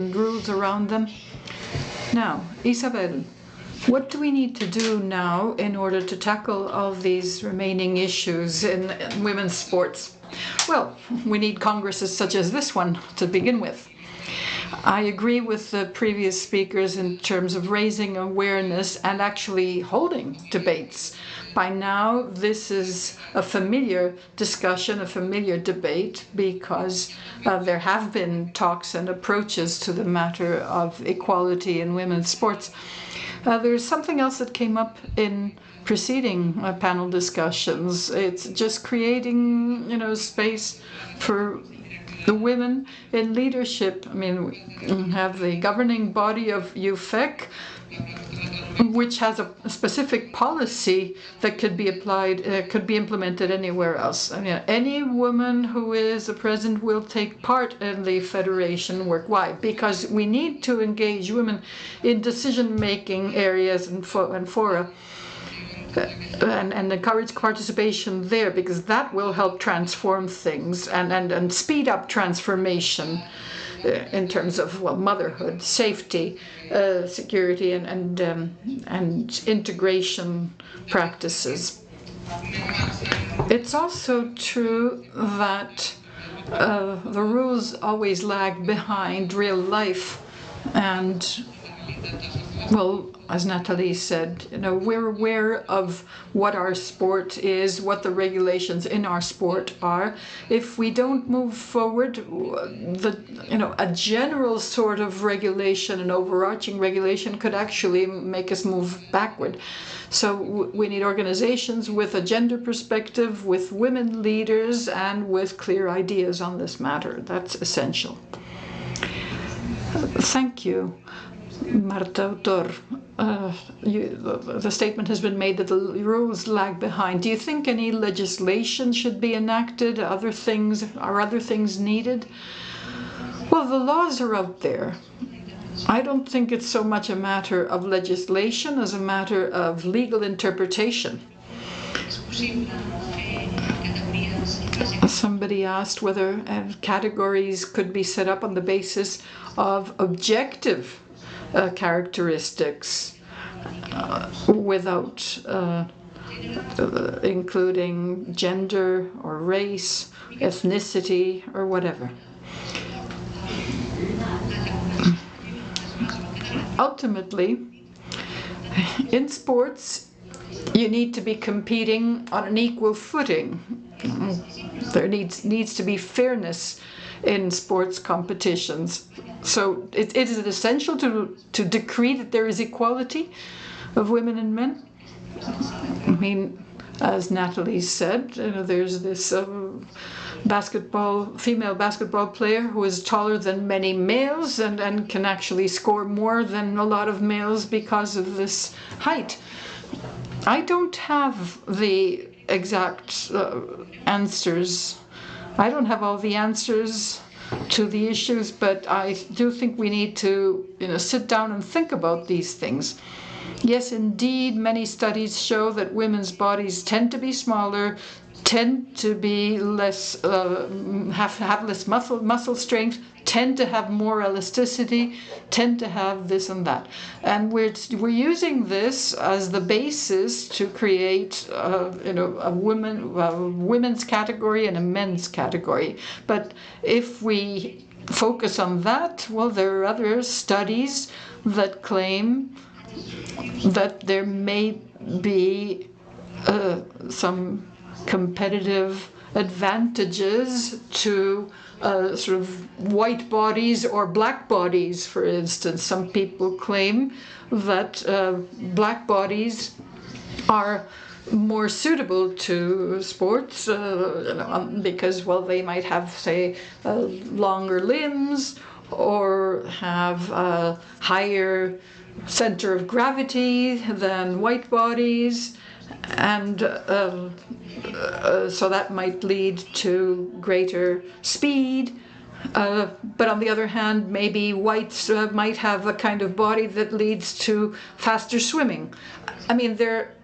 rules around them. Now, Isabel, what do we need to do now in order to tackle all these remaining issues in women's sports? Well, we need congresses such as this one to begin with. I agree with the previous speakers in terms of raising awareness and actually holding debates. By now, this is a familiar discussion, a familiar debate, because there have been talks and approaches to the matter of equality in women's sports. There's something else that came up in preceding panel discussions. It's just creating, space for the women in leadership. I mean, we have the governing body of UFEC, which has a specific policy that could be applied, could be implemented anywhere else. I mean, any woman who is a president will take part in the federation work. Why? Because we need to engage women in decision-making areas and fora. And encourage participation there, because that will help transform things and speed up transformation in terms of motherhood, safety, security, and integration practices. It's also true that the rules always lag behind real life, and as Natalie said, we're aware of what our sport is, what the regulations in our sport are. If we don't move forward, a general sort of regulation, an overarching regulation, could actually make us move backward. So we need organizations with a gender perspective, with women leaders, and with clear ideas on this matter. That's essential. Thank you, Marta Autor. The statement has been made that the rules lag behind. Do you think any legislation should be enacted? Are other things needed? Well, the laws are out there. I don't think it's so much a matter of legislation as a matter of legal interpretation. Somebody asked whether categories could be set up on the basis of objective characteristics without including gender or race, ethnicity, or whatever. Ultimately, in sports, you need to be competing on an equal footing. There needs to be fairness in sports competitions. So is it essential to decree that there is equality of women and men? I mean, as Natalie said, there's this female basketball player who is taller than many males and can actually score more than a lot of males because of this height. I don't have the exact answers. I don't have all the answers to the issues, but I do think we need to sit down and think about these things. Yes, indeed, many studies show that women's bodies tend to be smaller, tend to be less, have less muscle strength, tend to have more elasticity, tend to have this and that. And we're using this as the basis to create a women's category and a men's category. But if we focus on that, well, there are other studies that claim that there may be some competitive advantages to sort of white bodies or black bodies, for instance. Some people claim that black bodies are more suitable to sports because, they might have, say, longer limbs or have a higher center of gravity than white bodies, and so that might lead to greater speed. But on the other hand, maybe whites might have a kind of body that leads to faster swimming. I mean, there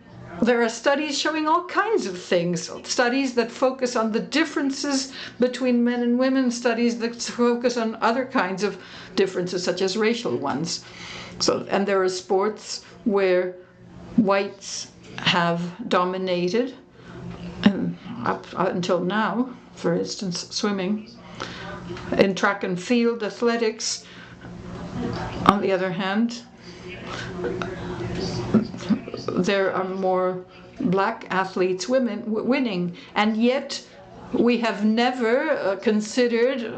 There are studies showing all kinds of things, studies that focus on the differences between men and women, studies that focus on other kinds of differences, such as racial ones. And there are sports where whites have dominated, and up until now, for instance, swimming. In track and field athletics, on the other hand, there are more black athletes winning, and yet we have never considered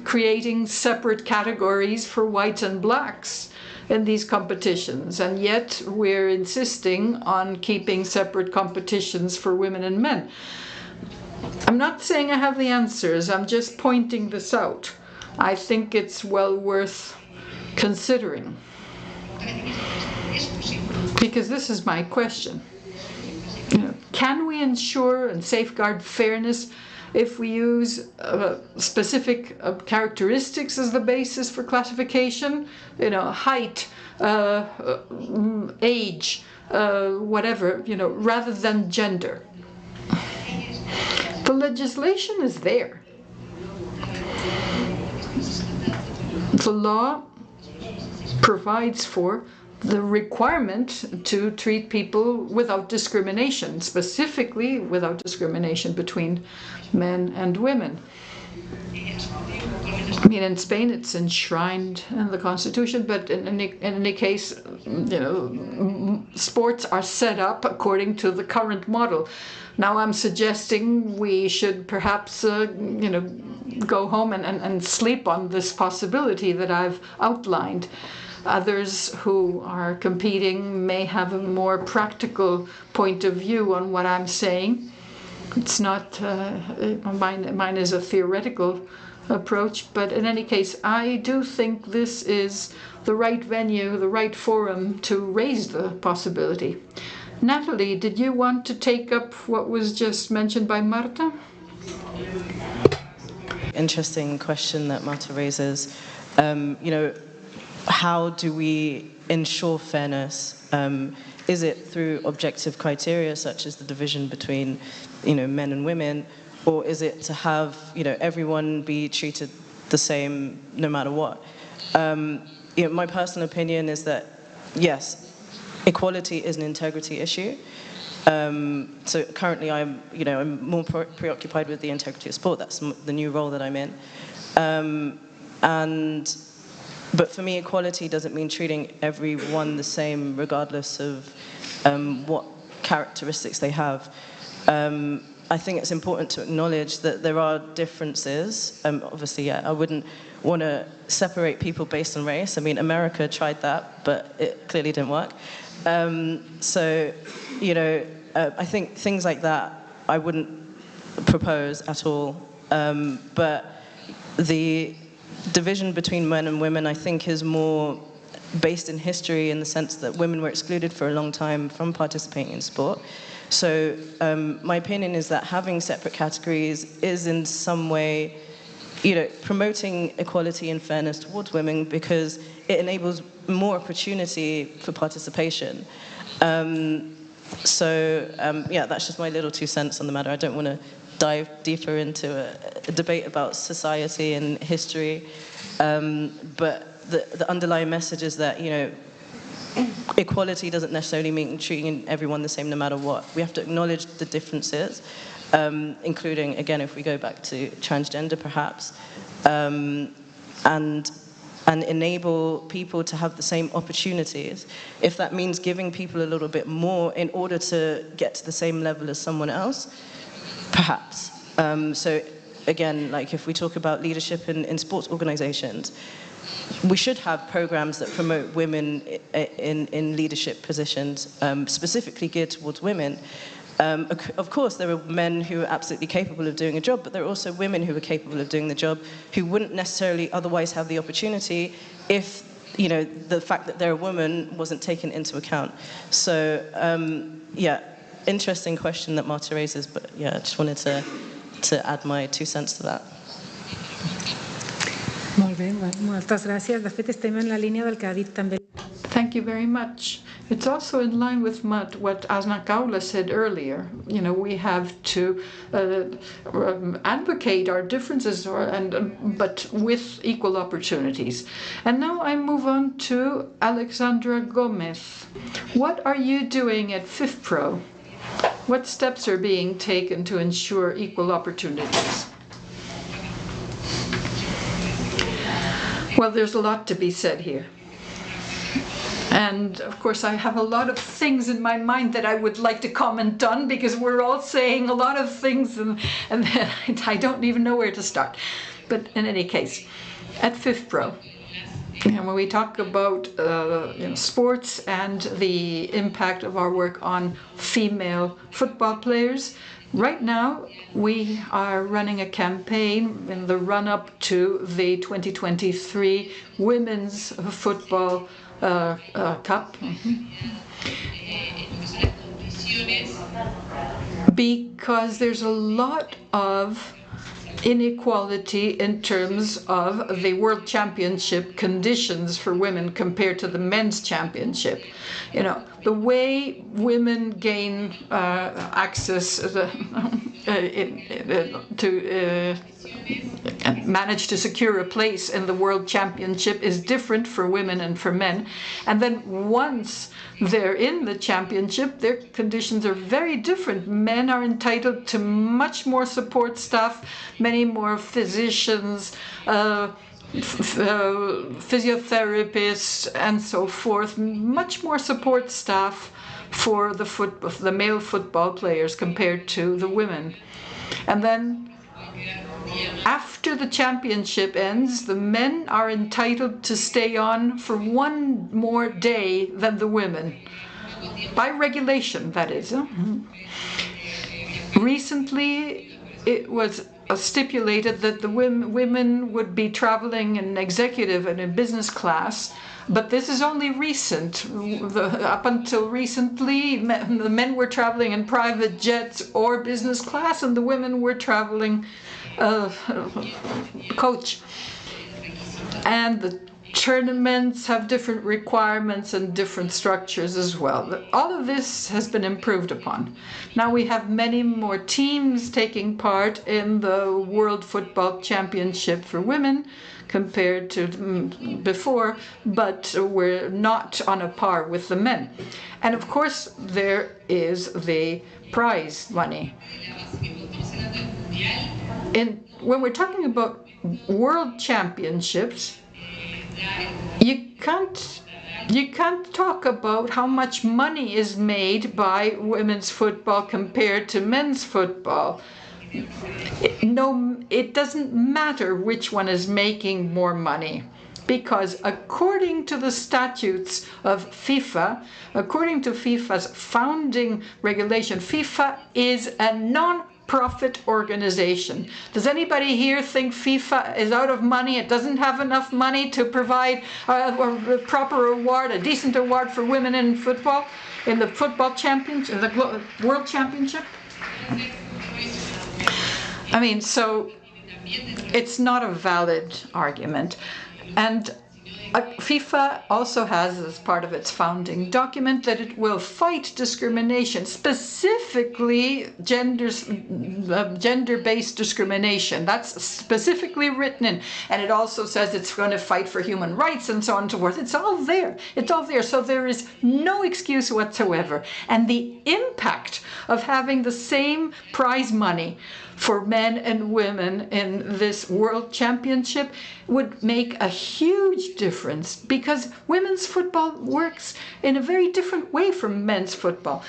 creating separate categories for whites and blacks in these competitions, and yet we're insisting on keeping separate competitions for women and men. I'm not saying I have the answers, I'm just pointing this out. I think it's well worth considering. Because this is my question. Can we ensure and safeguard fairness if we use specific characteristics as the basis for classification? Height, age, whatever, rather than gender. The legislation is there. The law provides for the requirement to treat people without discrimination, specifically without discrimination between men and women. I mean, in Spain it's enshrined in the Constitution, but in any case, sports are set up according to the current model. Now I'm suggesting we should perhaps, go home and sleep on this possibility that I've outlined. Others who are competing may have a more practical point of view on what I'm saying. It's not, mine is a theoretical approach, but in any case, I do think this is the right venue, the right forum to raise the possibility. Natalie, did you want to take up what was just mentioned by Marta? Interesting question that Marta raises. How do we ensure fairness? Is it through objective criteria such as the division between, men and women, or is it to have, everyone be treated the same no matter what? My personal opinion is that yes, equality is an integrity issue. So currently I'm more preoccupied with the integrity of sport. That's the new role that I'm in. But for me, equality doesn't mean treating everyone the same, regardless of what characteristics they have. I think it's important to acknowledge that there are differences. Obviously, I wouldn't want to separate people based on race. I mean, America tried that, but it clearly didn't work. I think things like that I wouldn't propose at all. But the division between men and women, I think, is more based in history in the sense that women were excluded for a long time from participating in sport. So my opinion is that having separate categories is in some way, promoting equality and fairness towards women because it enables more opportunity for participation. That's just my little 2 cents on the matter. I don't want to dive deeper into a debate about society and history, but the underlying message is that, equality doesn't necessarily mean treating everyone the same no matter what. We have to acknowledge the differences, including, again, if we go back to transgender perhaps, and enable people to have the same opportunities. If that means giving people a little bit more in order to get to the same level as someone else, perhaps. So again, like if we talk about leadership in sports organizations, we should have programs that promote women in leadership positions, specifically geared towards women. Of course, there are men who are absolutely capable of doing a job, but there are also women who are capable of doing the job who wouldn't necessarily otherwise have the opportunity if, the fact that they're a woman wasn't taken into account. So, interesting question that Marta raises, but I just wanted to add my 2 cents to that. Molt bé, moltes gràcies. De fet, estem en la línia del que ha dit també. Thank you very much. It's also in line with what Asna Kaula said earlier. You know, we have to advocate our differences, but with equal opportunities. And now I move on to Alexandra Gomez. What are you doing at FIFPRO? What steps are being taken to ensure equal opportunities? Well, there's a lot to be said here. And of course, I have a lot of things in my mind that I would like to comment on, because we're all saying a lot of things and I don't even know where to start. But in any case, at FIFPRO, when we talk about sports and the impact of our work on female football players, right now we are running a campaign in the run-up to the 2023 Women's Football Cup. Because there's a lot of inequality in terms of the World Championship conditions for women compared to the men's championship. You know, the way women gain access to manage to secure a place in the World Championship is different for women and for men. And then once they're in the championship, their conditions are very different. Men are entitled to much more support staff, many more physicians, physiotherapists, and so forth, much more support staff for the male football players compared to the women. And then after the championship ends, the men are entitled to stay on for one more day than the women. By regulation, that is. Recently, it was stipulated that the women would be traveling in executive and in business class, but this is only recent. Up until recently, the men were traveling in private jets or business class, and the women were traveling coach. And the tournaments have different requirements and different structures as well. All of this has been improved upon. Now we have many more teams taking part in the World Football Championship for women compared to before, but we're not on a par with the men. And of course, there is the prize money. When we're talking about world championships, you can't talk about how much money is made by women's football compared to men's football. It doesn't matter which one is making more money, because according to the statutes of FIFA, according to FIFA's founding regulation, FIFA is a non-profit organization. Does anybody here think FIFA is out of money? It doesn't have enough money to provide a proper award, a decent award for women in football, in the football championship, the World Championship? I mean, so it's not a valid argument. And FIFA also has, as part of its founding document, that it will fight discrimination, specifically gender-based discrimination. That's specifically written in. And it also says it's going to fight for human rights and so on and so forth. It's all there. It's all there. So there is no excuse whatsoever. And the impact of having the same prize money for men and women in this World Championship would make a huge difference, because women's football works in a very different way from men's football.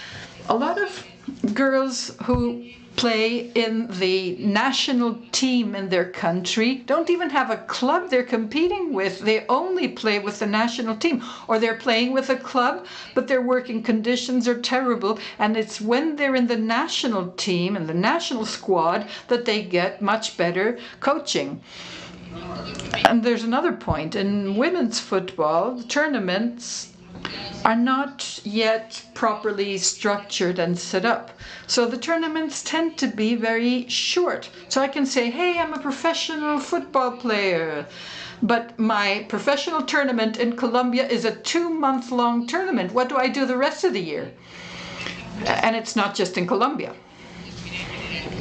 A lot of girls who play in the national team in their country don't even have a club they're competing with. They only play with the national team, or they're playing with a club, but their working conditions are terrible, and it's when they're in the national team and the national squad that they get much better coaching. And there's another point. In women's football, the tournaments are not yet properly structured and set up. So the tournaments tend to be very short. So I can say, hey, I'm a professional football player. But my professional tournament in Colombia is a 2-month-long tournament. What do I do the rest of the year? And it's not just in Colombia.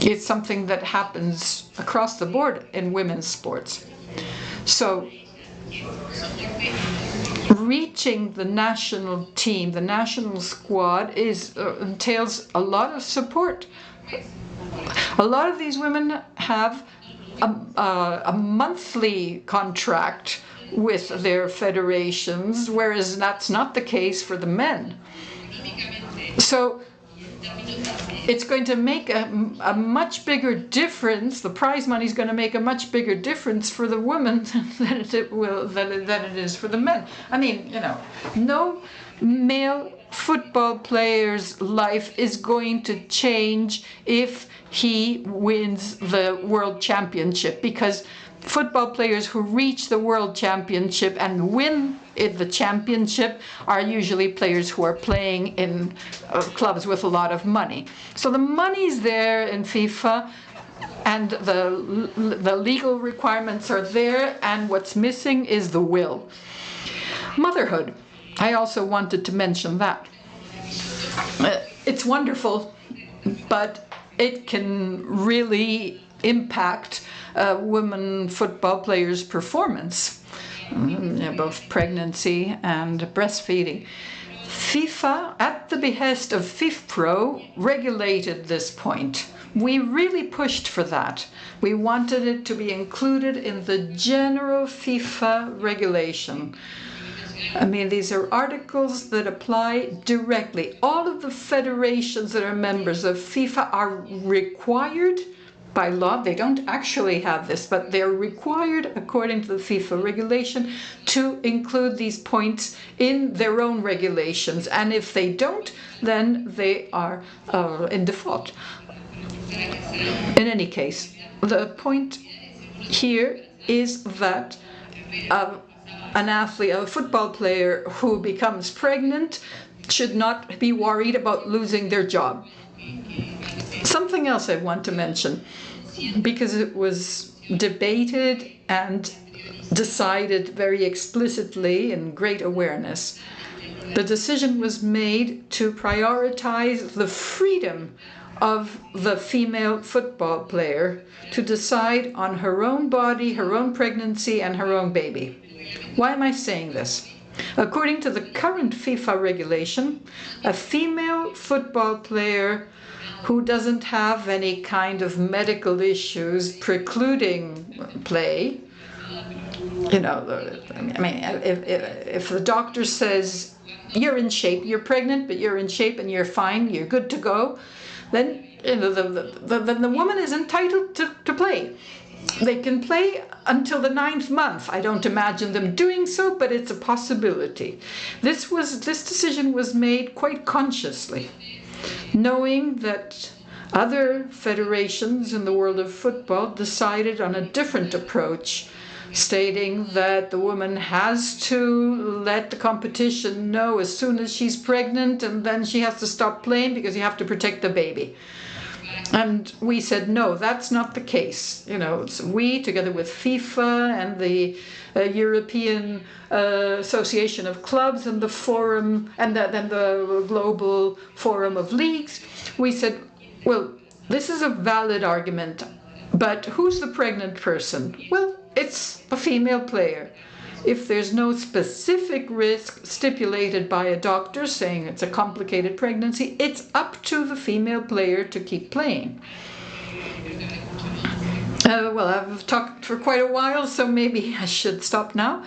It's something that happens across the board in women's sports. So reaching the national team, the national squad, entails a lot of support. A lot of these women have a monthly contract with their federations, whereas that's not the case for the men. So it's going to make a much bigger difference. The prize money is going to make a much bigger difference for the women than it is for the men. I mean, you know, no male football player's life is going to change if he wins the world championship, because football players who reach the world championship and win the championship are usually players who are playing in clubs with a lot of money. So the money's there in FIFA, and the legal requirements are there, and what's missing is the will. Motherhood. I also wanted to mention that. It's wonderful, but it can really impact women football players' performance, both pregnancy and breastfeeding. FIFA, at the behest of FIFPro, regulated this point. We really pushed for that. We wanted it to be included in the general FIFA regulation. I mean, these are articles that apply directly. All of the federations that are members of FIFA are required by law. They don't actually have this, but they're required, according to the FIFA regulation, to include these points in their own regulations. And if they don't, then they are in default. In any case, the point here is that an athlete, a football player who becomes pregnant, should not be worried about losing their job. Something else I want to mention, because it was debated and decided very explicitly in great awareness. The decision was made to prioritize the freedom of the female football player to decide on her own body, her own pregnancy, and her own baby. Why am I saying this? According to the current FIFA regulation, a female football player who doesn't have any kind of medical issues precluding play, you know, I mean, if the doctor says, you're in shape, you're pregnant, but you're in shape and you're fine, you're good to go, then you know, the woman is entitled to play. They can play until the 9th month. I don't imagine them doing so, but it's a possibility. This decision was made quite consciously, knowing that other federations in the world of football decided on a different approach, stating that the woman has to let the competition know as soon as she's pregnant, and then she has to stop playing because you have to protect the baby. And we said, no, that's not the case. You know, so we, together with FIFA and the European Association of Clubs and the Forum, and then the Global Forum of Leagues, we said, well, this is a valid argument, but who's the pregnant person? Well, it's a female player. If there's no specific risk stipulated by a doctor saying it's a complicated pregnancy, it's up to the female player to keep playing. Well, I've talked for quite a while, so maybe I should stop now.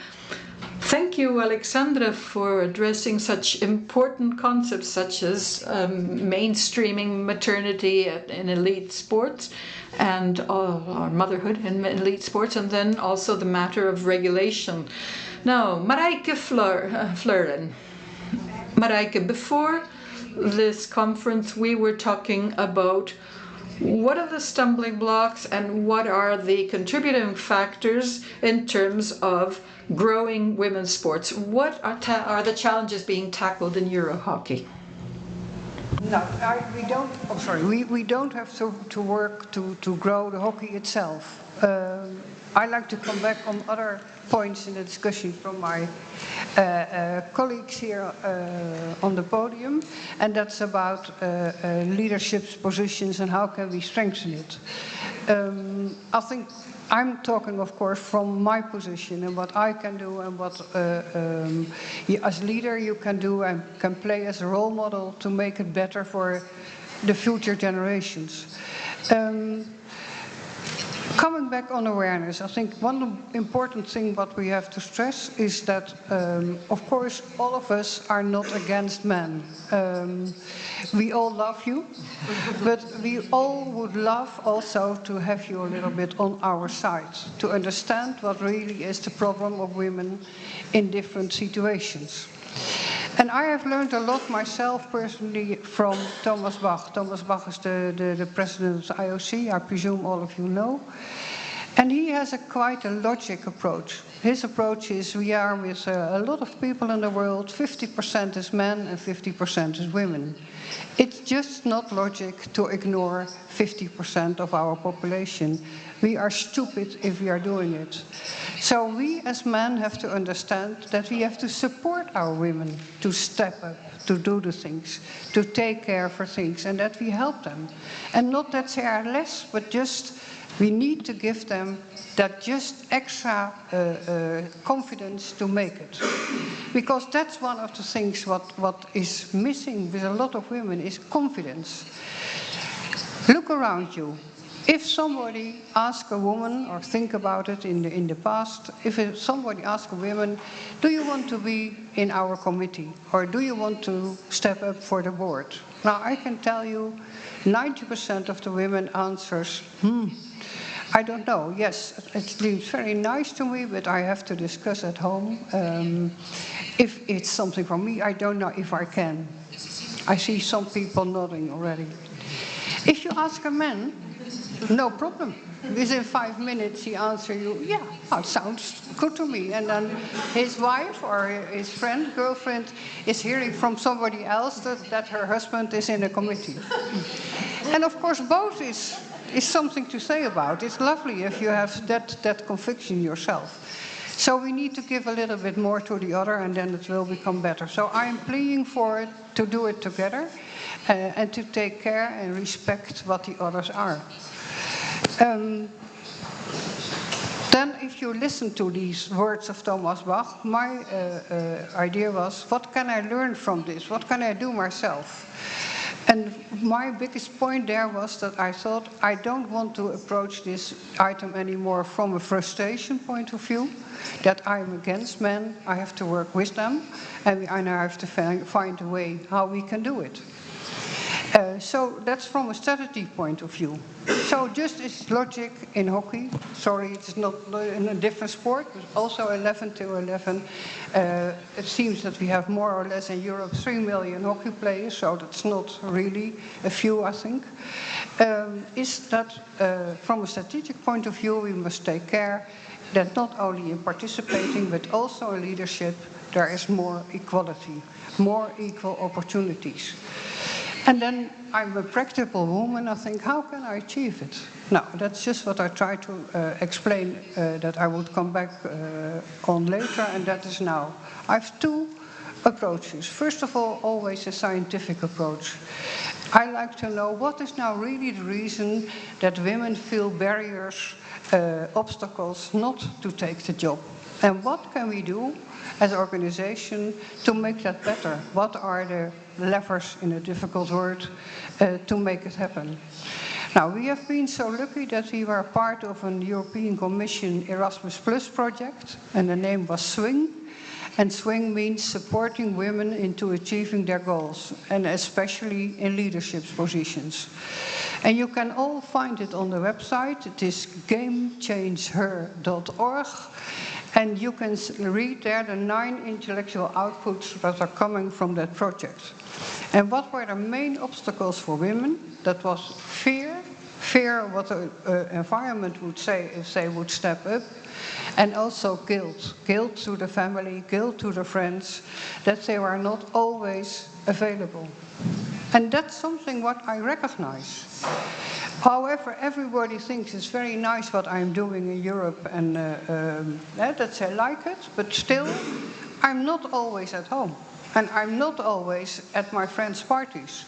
Thank you, Alexandra, for addressing such important concepts such as mainstreaming maternity in elite sports and or motherhood in elite sports, and then also the matter of regulation. Now, Marijke Fleuren. Marijke, before this conference we were talking about what are the stumbling blocks and what are the contributing factors in terms of growing women's sports. What are the challenges being tackled in Euro hockey? No, we don't. We don't have to work to grow the hockey itself. I like to come back on other points in the discussion from my colleagues here on the podium, and that's about leadership positions and how can we strengthen it. I think I'm talking, of course, from my position and what I can do and what, as leader, you can do and can play as a role model to make it better for the future generations. Coming back on awareness, I think one important thing what we have to stress is that, of course, all of us are not against men. We all love you, but we all would love also to have you a little bit on our side, to understand what really is the problem of women in different situations. And I have learned a lot myself personally from Thomas Bach. Thomas Bach is the president of the IOC, I presume all of you know. And he has quite a logic approach. His approach is we are with a lot of people in the world, 50% is men and 50% is women. It's just not logic to ignore 50% of our population. We are stupid if we are doing it. So we as men have to understand that we have to support our women to step up, to do the things, to take care for things, and that we help them. And not that they are less, but just we need to give them that just extra confidence to make it. Because that's one of the things what is missing with a lot of women is confidence. Look around you. If somebody asks a woman, or think about it in the past, if somebody asks a woman, do you want to be in our committee? Or do you want to step up for the board? Now I can tell you 90% of the women answers, I don't know. Yes, it seems very nice to me, but I have to discuss at home. If it's something for me, I don't know if I can. I see some people nodding already. If you ask a man, no problem. Within 5 minutes he answers you, yeah, that sounds good to me. And then his wife or his friend, girlfriend, is hearing from somebody else that her husband is in a committee. And of course both is something to say about. It's lovely if you have that conviction yourself. So we need to give a little bit more to the other and then it will become better. So I'm pleading for it, to do it together and to take care and respect what the others are. Then if you listen to these words of Thomas Bach, my idea was, what can I learn from this? What can I do myself? And my biggest point there was that I thought I don't want to approach this item anymore from a frustration point of view, that I'm against men, I have to work with them, and I now have to find a way how we can do it. So that's from a strategy point of view. So just as logic in hockey, sorry, it's not in a different sport, but also 11 to 11. It seems that we have more or less in Europe 3 million hockey players, so that's not really a few, I think. Is that from a strategic point of view, we must take care that not only in participating, but also in leadership, there is more equality, more equal opportunities. And then I'm a practical woman, I think, how can I achieve it? Now, that's just what I try to explain that I would come back on later, and that is now. I have two approaches. First of all, always a scientific approach. I like to know what is now really the reason that women feel barriers, obstacles not to take the job. And what can we do as an organization to make that better? What are the levers, in a difficult word, to make it happen? Now, we have been so lucky that we were part of an European Commission Erasmus Plus project, and the name was SWING. And SWING means supporting women into achieving their goals, and especially in leadership positions. And you can all find it on the website. It is gamechangeher.org. And you can read there the 9 intellectual outputs that are coming from that project. And what were the main obstacles for women? That was fear what the environment would say if they would step up, and also guilt to the family, guilt to the friends, that they were not always available. And that's something what I recognize. However, everybody thinks it's very nice what I'm doing in Europe and that they like it, but still, I'm not always at home. And I'm not always at my friends' parties.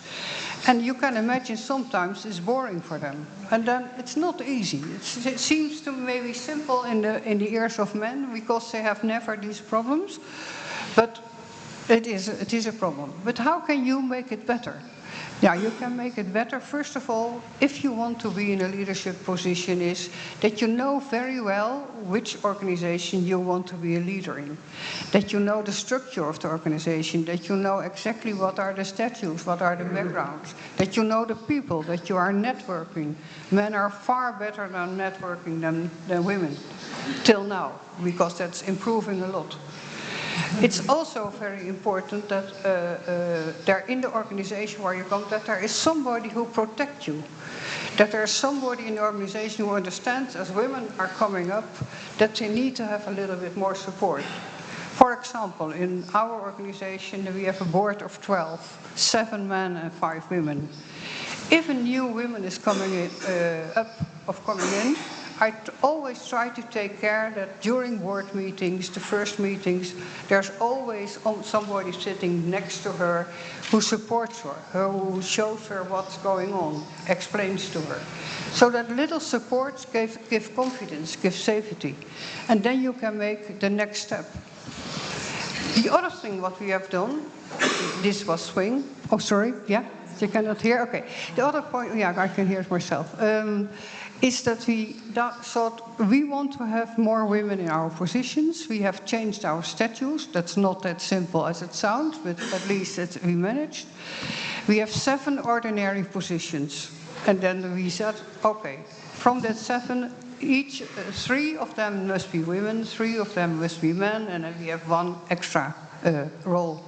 And you can imagine sometimes it's boring for them. And then it's not easy. It seems to maybe simple in the ears of men because they have never these problems. But it is a problem. But how can you make it better? Yeah, you can make it better. First of all, if you want to be in a leadership position, is that you know very well which organization you want to be a leader in. That you know the structure of the organization, that you know exactly what are the statutes, what are the backgrounds, that you know the people, that you are networking. Men are far better than networking than women, till now, because that's improving a lot. It's also very important that there in the organization where you come, that there is somebody who protects you. That there is somebody in the organization who understands, as women are coming up, that they need to have a little bit more support. For example, in our organization, we have a board of 12, 7 men and 5 women. If a new woman is coming in, I always try to take care that during board meetings, the first meetings, there's always somebody sitting next to her who supports her, who shows her what's going on, explains to her. So that little supports give confidence, give safety. And then you can make the next step. The other thing what we have done, this was swing. Oh, sorry, yeah? You cannot hear? Okay. The other point, yeah, I can hear it myself. Is that we thought we want to have more women in our positions. We have changed our statutes. That's not that simple as it sounds, but at least we managed. We have 7 ordinary positions. And then we said, okay, from that 7, 3 of them must be women, 3 of them must be men, and then we have 1 extra role.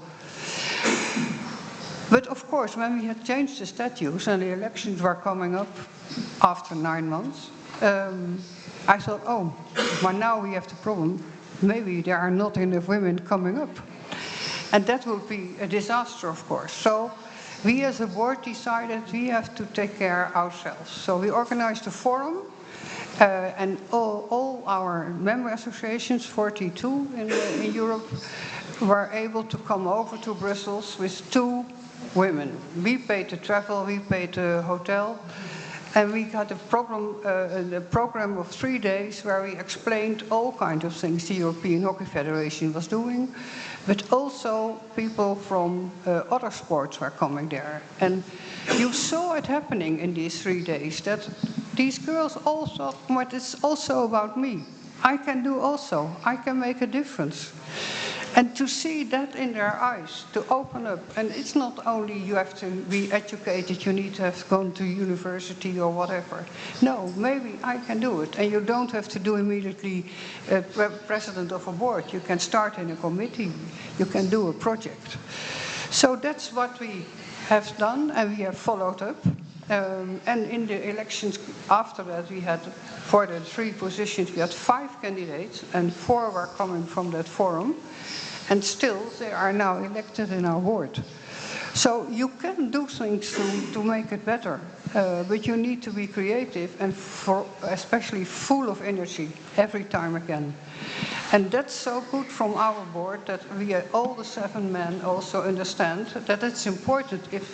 But of course, when we had changed the statutes and the elections were coming up after 9 months, I thought, oh, but now we have the problem. Maybe there are not enough women coming up. And that would be a disaster, of course. So we as a board decided we have to take care ourselves. So we organized a forum, and all our member associations, 42 in Europe, were able to come over to Brussels with 2 women. We paid the travel, we paid the hotel, and we got a program of 3 days where we explained all kinds of things the European Hockey Federation was doing, but also people from other sports were coming there. And you saw it happening in these 3 days, that these girls all thought, but it's also about me. I can do also, I can make a difference. And to see that in their eyes, to open up, and it's not only you have to be educated, you need to have gone to university or whatever. No, maybe I can do it. And you don't have to do immediately president of a board. You can start in a committee. You can do a project. So that's what we have done, and we have followed up. And in the elections after that, we had, for the 3 positions, we had 5 candidates, and 4 were coming from that forum. And still, they are now elected in our board. So you can do things to make it better, but you need to be creative and especially full of energy every time again. And that's so good from our board that we, all the 7 men, also understand that it's important if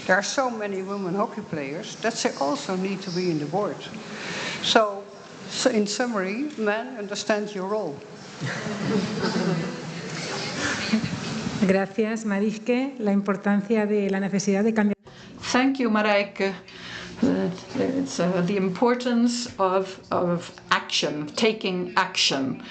there are so many women hockey players that they also need to be in the board. So in summary, men, understand your role. Gracias, Mariske. La importancia de la necesidad de cambiar. Thank you, Marijke. It's the importance of action, taking action,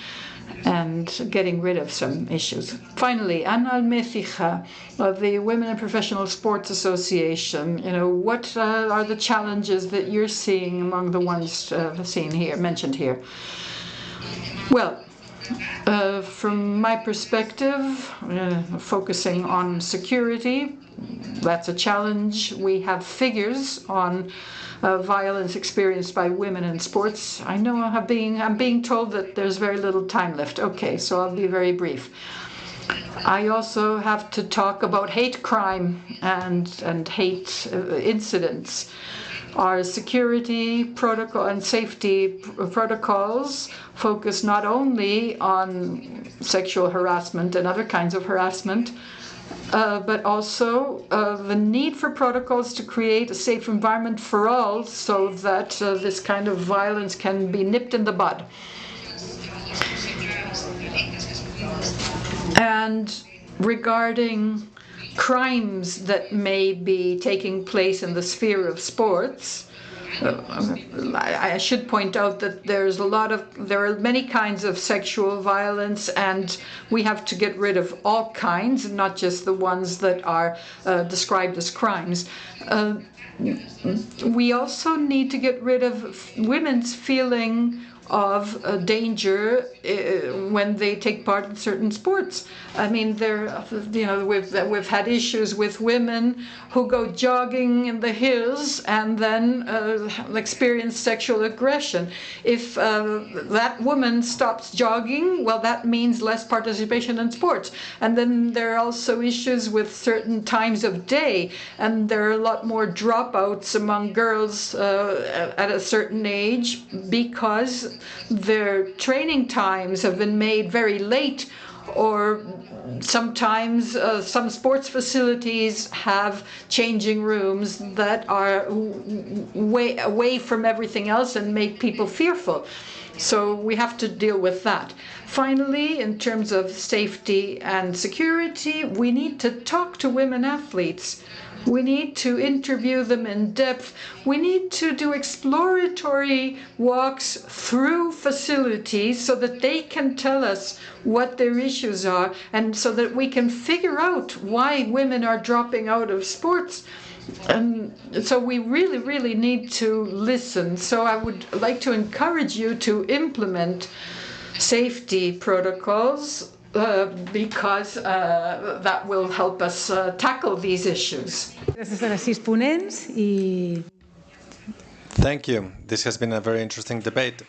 and getting rid of some issues. Finally, Ana Almecija of the Women in Professional Sports Association. What are the challenges that you're seeing among the ones mentioned here? Well, from my perspective, focusing on security, that's a challenge. We have figures on violence experienced by women in sports. I know I'm being told that there's very little time left. Okay, so I'll be very brief. I also have to talk about hate crime and hate incidents. Our security protocol and safety protocols focus not only on sexual harassment and other kinds of harassment, but also the need for protocols to create a safe environment for all so that this kind of violence can be nipped in the bud. And regarding crimes that may be taking place in the sphere of sports, I should point out that there are many kinds of sexual violence, and we have to get rid of all kinds, not just the ones that are described as crimes. We also need to get rid of women's feeling of danger when they take part in certain sports. I mean, we've had issues with women who go jogging in the hills and then experience sexual aggression. If that woman stops jogging, well, that means less participation in sports. And then there are also issues with certain times of day, and there are a lot more dropouts among girls at a certain age because their training times have been made very late, or sometimes some sports facilities have changing rooms that are way away from everything else and make people fearful. So we have to deal with that. Finally, in terms of safety and security, we need to talk to women athletes. We need to interview them in depth. We need to do exploratory walks through facilities so that they can tell us what their issues are, and so that we can figure out why women are dropping out of sports. And so we really, really need to listen. So I would like to encourage you to implement safety protocols because that will help us tackle these issues. Gracias a las 6 ponents y Thank you. This has been a very interesting debate.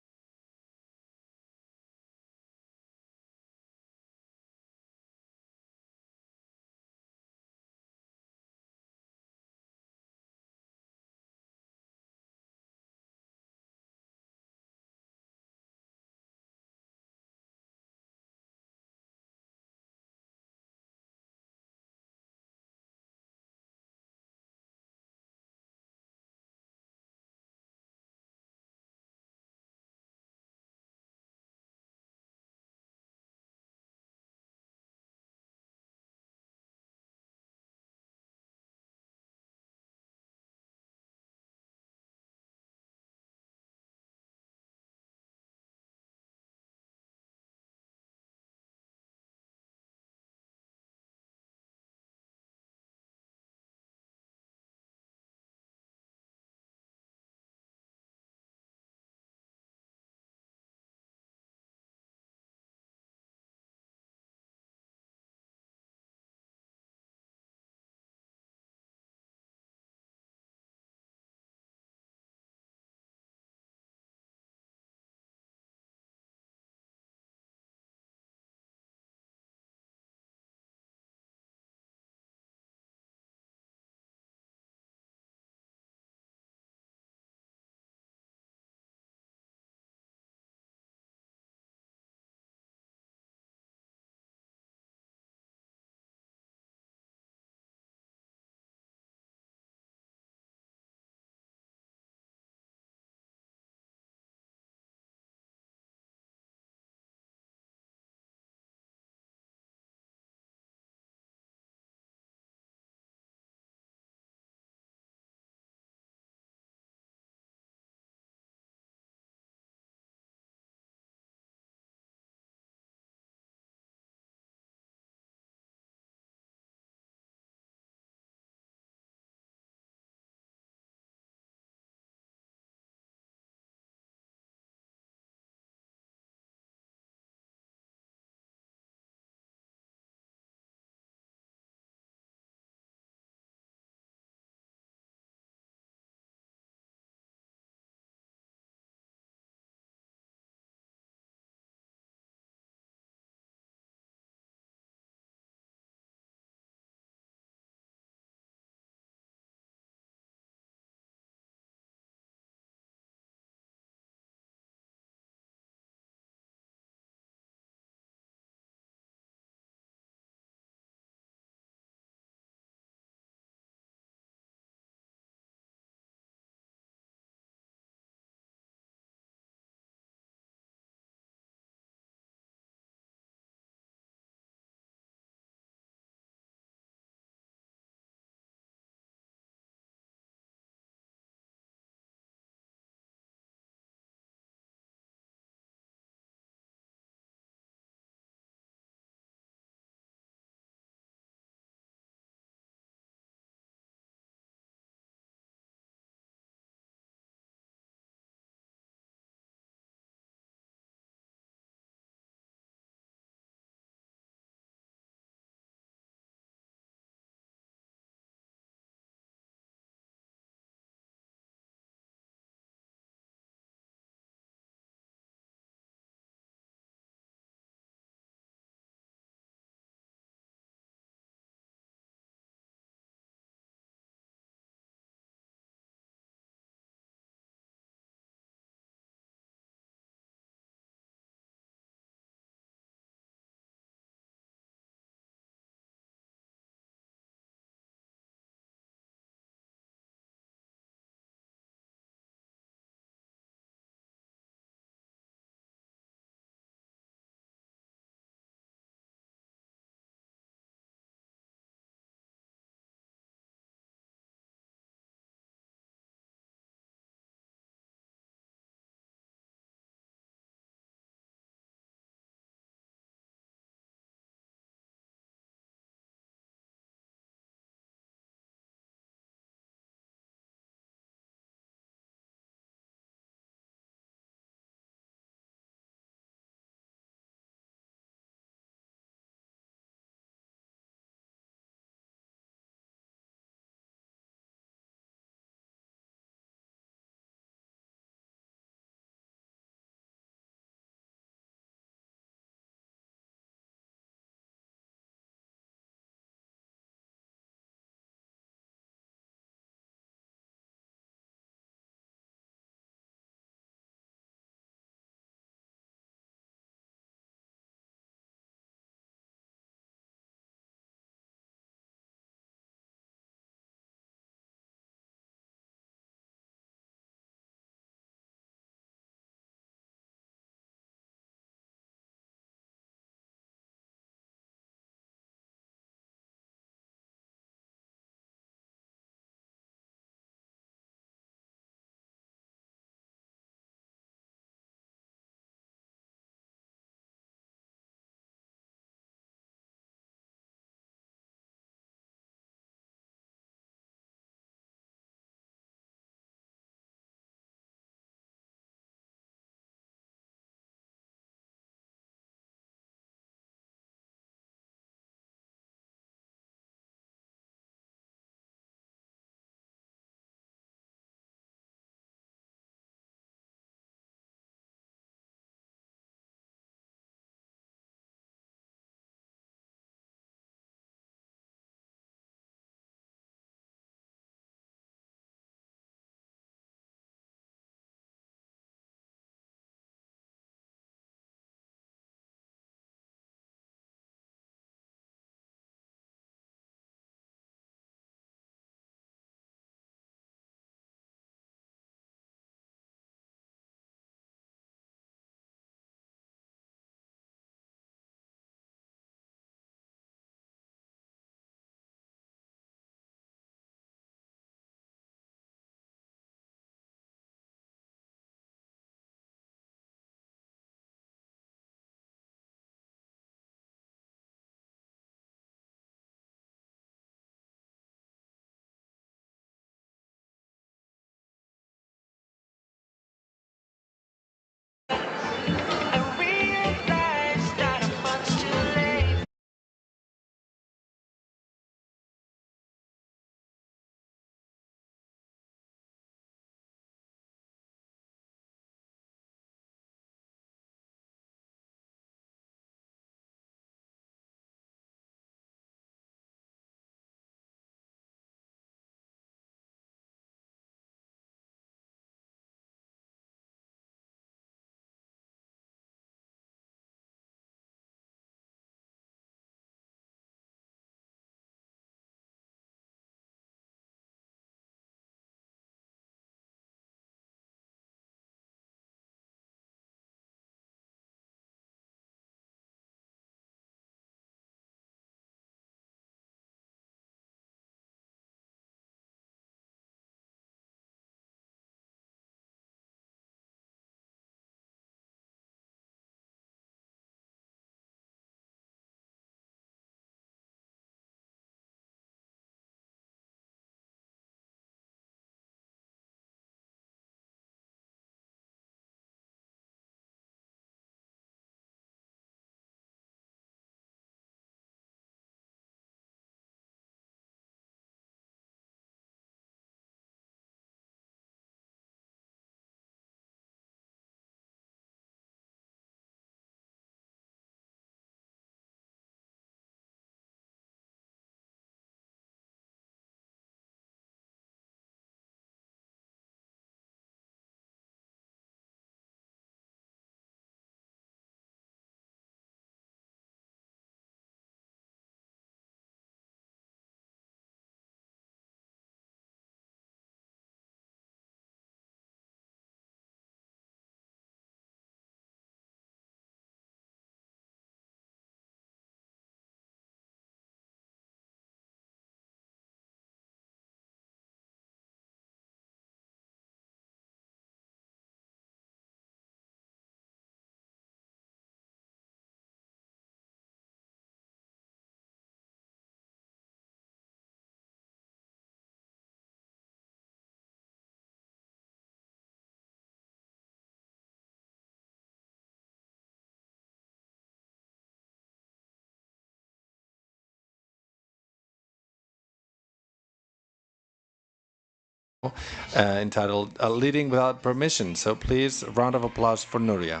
entitled Leading Without Permission. So please, a round of applause for Núria.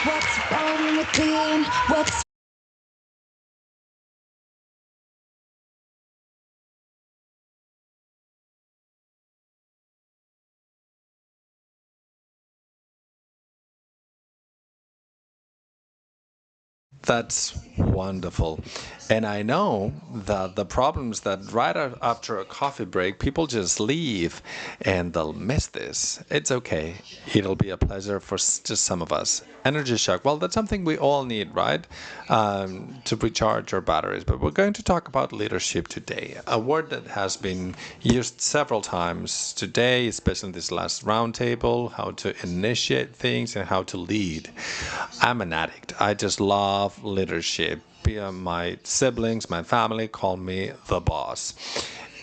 What's wrong with being what's That's wonderful. And I know that the problems that right after a coffee break, people just leave and they'll miss this. It's okay. It'll be a pleasure for just some of us. Energy shock. Well, that's something we all need, right? To recharge our batteries. But we're going to talk about leadership today, a word that has been used several times today, especially in this last roundtable, how to initiate things and how to lead. I'm an addict. I just love leadership. My siblings, my family call me the boss.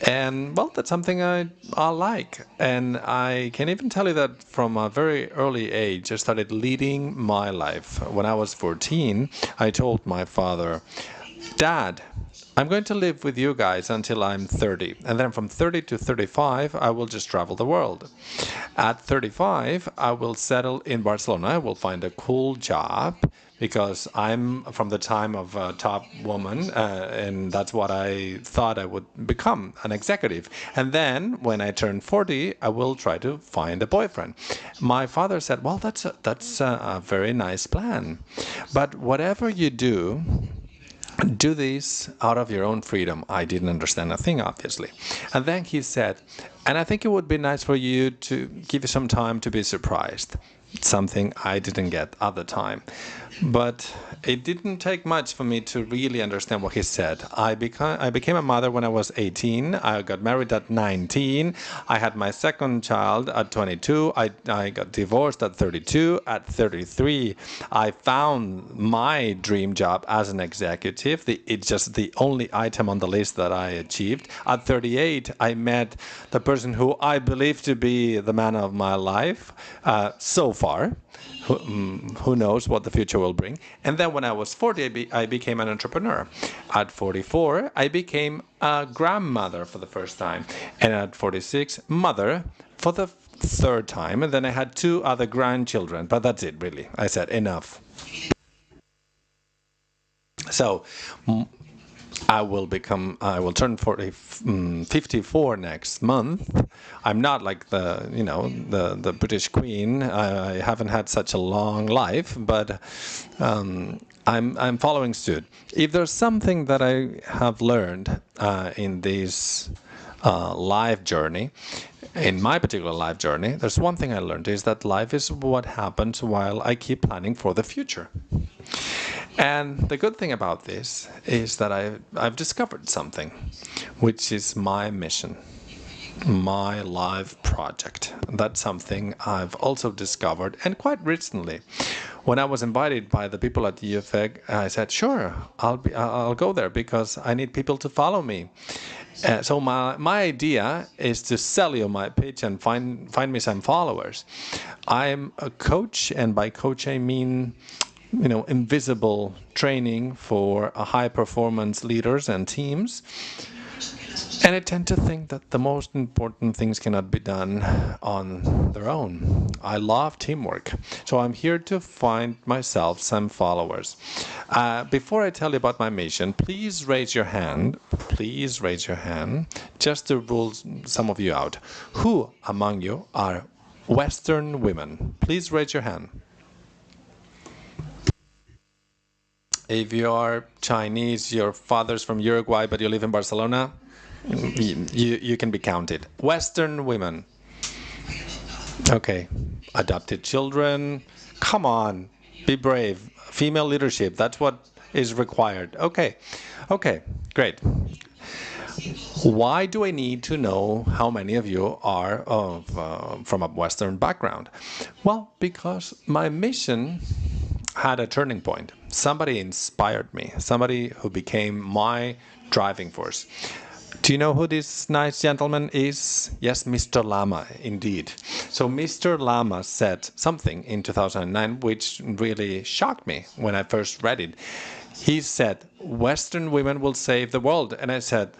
And well, that's something I like. And I can even tell you that from a very early age, I started leading my life. When I was 14, I told my father, Dad, I'm going to live with you guys until I'm 30. And then from 30 to 35, I will just travel the world. At 35, I will settle in Barcelona. I will find a cool job because I'm from the time of a top woman, and that's what I thought I would become, an executive. And then when I turn 40, I will try to find a boyfriend. My father said, well, that's a very nice plan. But whatever you do this out of your own freedom. I didn't understand a thing, obviously. And then he said, and I think it would be nice for you to give you some time to be surprised. Something I didn't get at the time. But it didn't take much for me to really understand what he said. I became a mother when I was 18. I got married at 19. I had my second child at 22. I got divorced at 32. At 33, I found my dream job as an executive. It's just the only item on the list that I achieved. At 38, I met the person who I believe to be the man of my life so far. Who knows what the future will bring. And then when I was 40, I became an entrepreneur. At 44, I became a grandmother for the first time. And at 46, mother for the third time. And then I had 2 other grandchildren. But that's it, really. I said, enough. So I will turn 54 next month. I'm not like the British Queen. I haven't had such a long life, but I'm following suit. If there's something that I have learned in this life journey, in my particular life journey, there's one thing I learned is that life is what happens while I keep planning for the future. And the good thing about this is that I've discovered something, which is my mission, my life project. That's something I've also discovered, and quite recently. When I was invited by the people at UFEG, I said, sure, I'll go there because I need people to follow me. So my idea is to sell you my pitch and find me some followers. I'm a coach, and by coach I mean invisible training for high-performance leaders and teams. And I tend to think that the most important things cannot be done on their own. I love teamwork. So I'm here to find myself some followers. Before I tell you about my mission, please raise your hand. Please raise your hand, just to rule some of you out. Who among you are Western women? Please raise your hand. If you are Chinese, your father's from Uruguay, but you live in Barcelona, you can be counted. Western women. Okay. Adopted children. Come on. Be brave. Female leadership. That's what is required. Okay. Okay. Great. Why do I need to know how many of you are from a Western background? Well, because my mission had a turning point. Somebody inspired me. Somebody who became my driving force. Do you know who this nice gentleman is? Yes, Mr. Lama, indeed. So Mr. Lama said something in 2009 which really shocked me when I first read it. He said, Western women will save the world. And I said,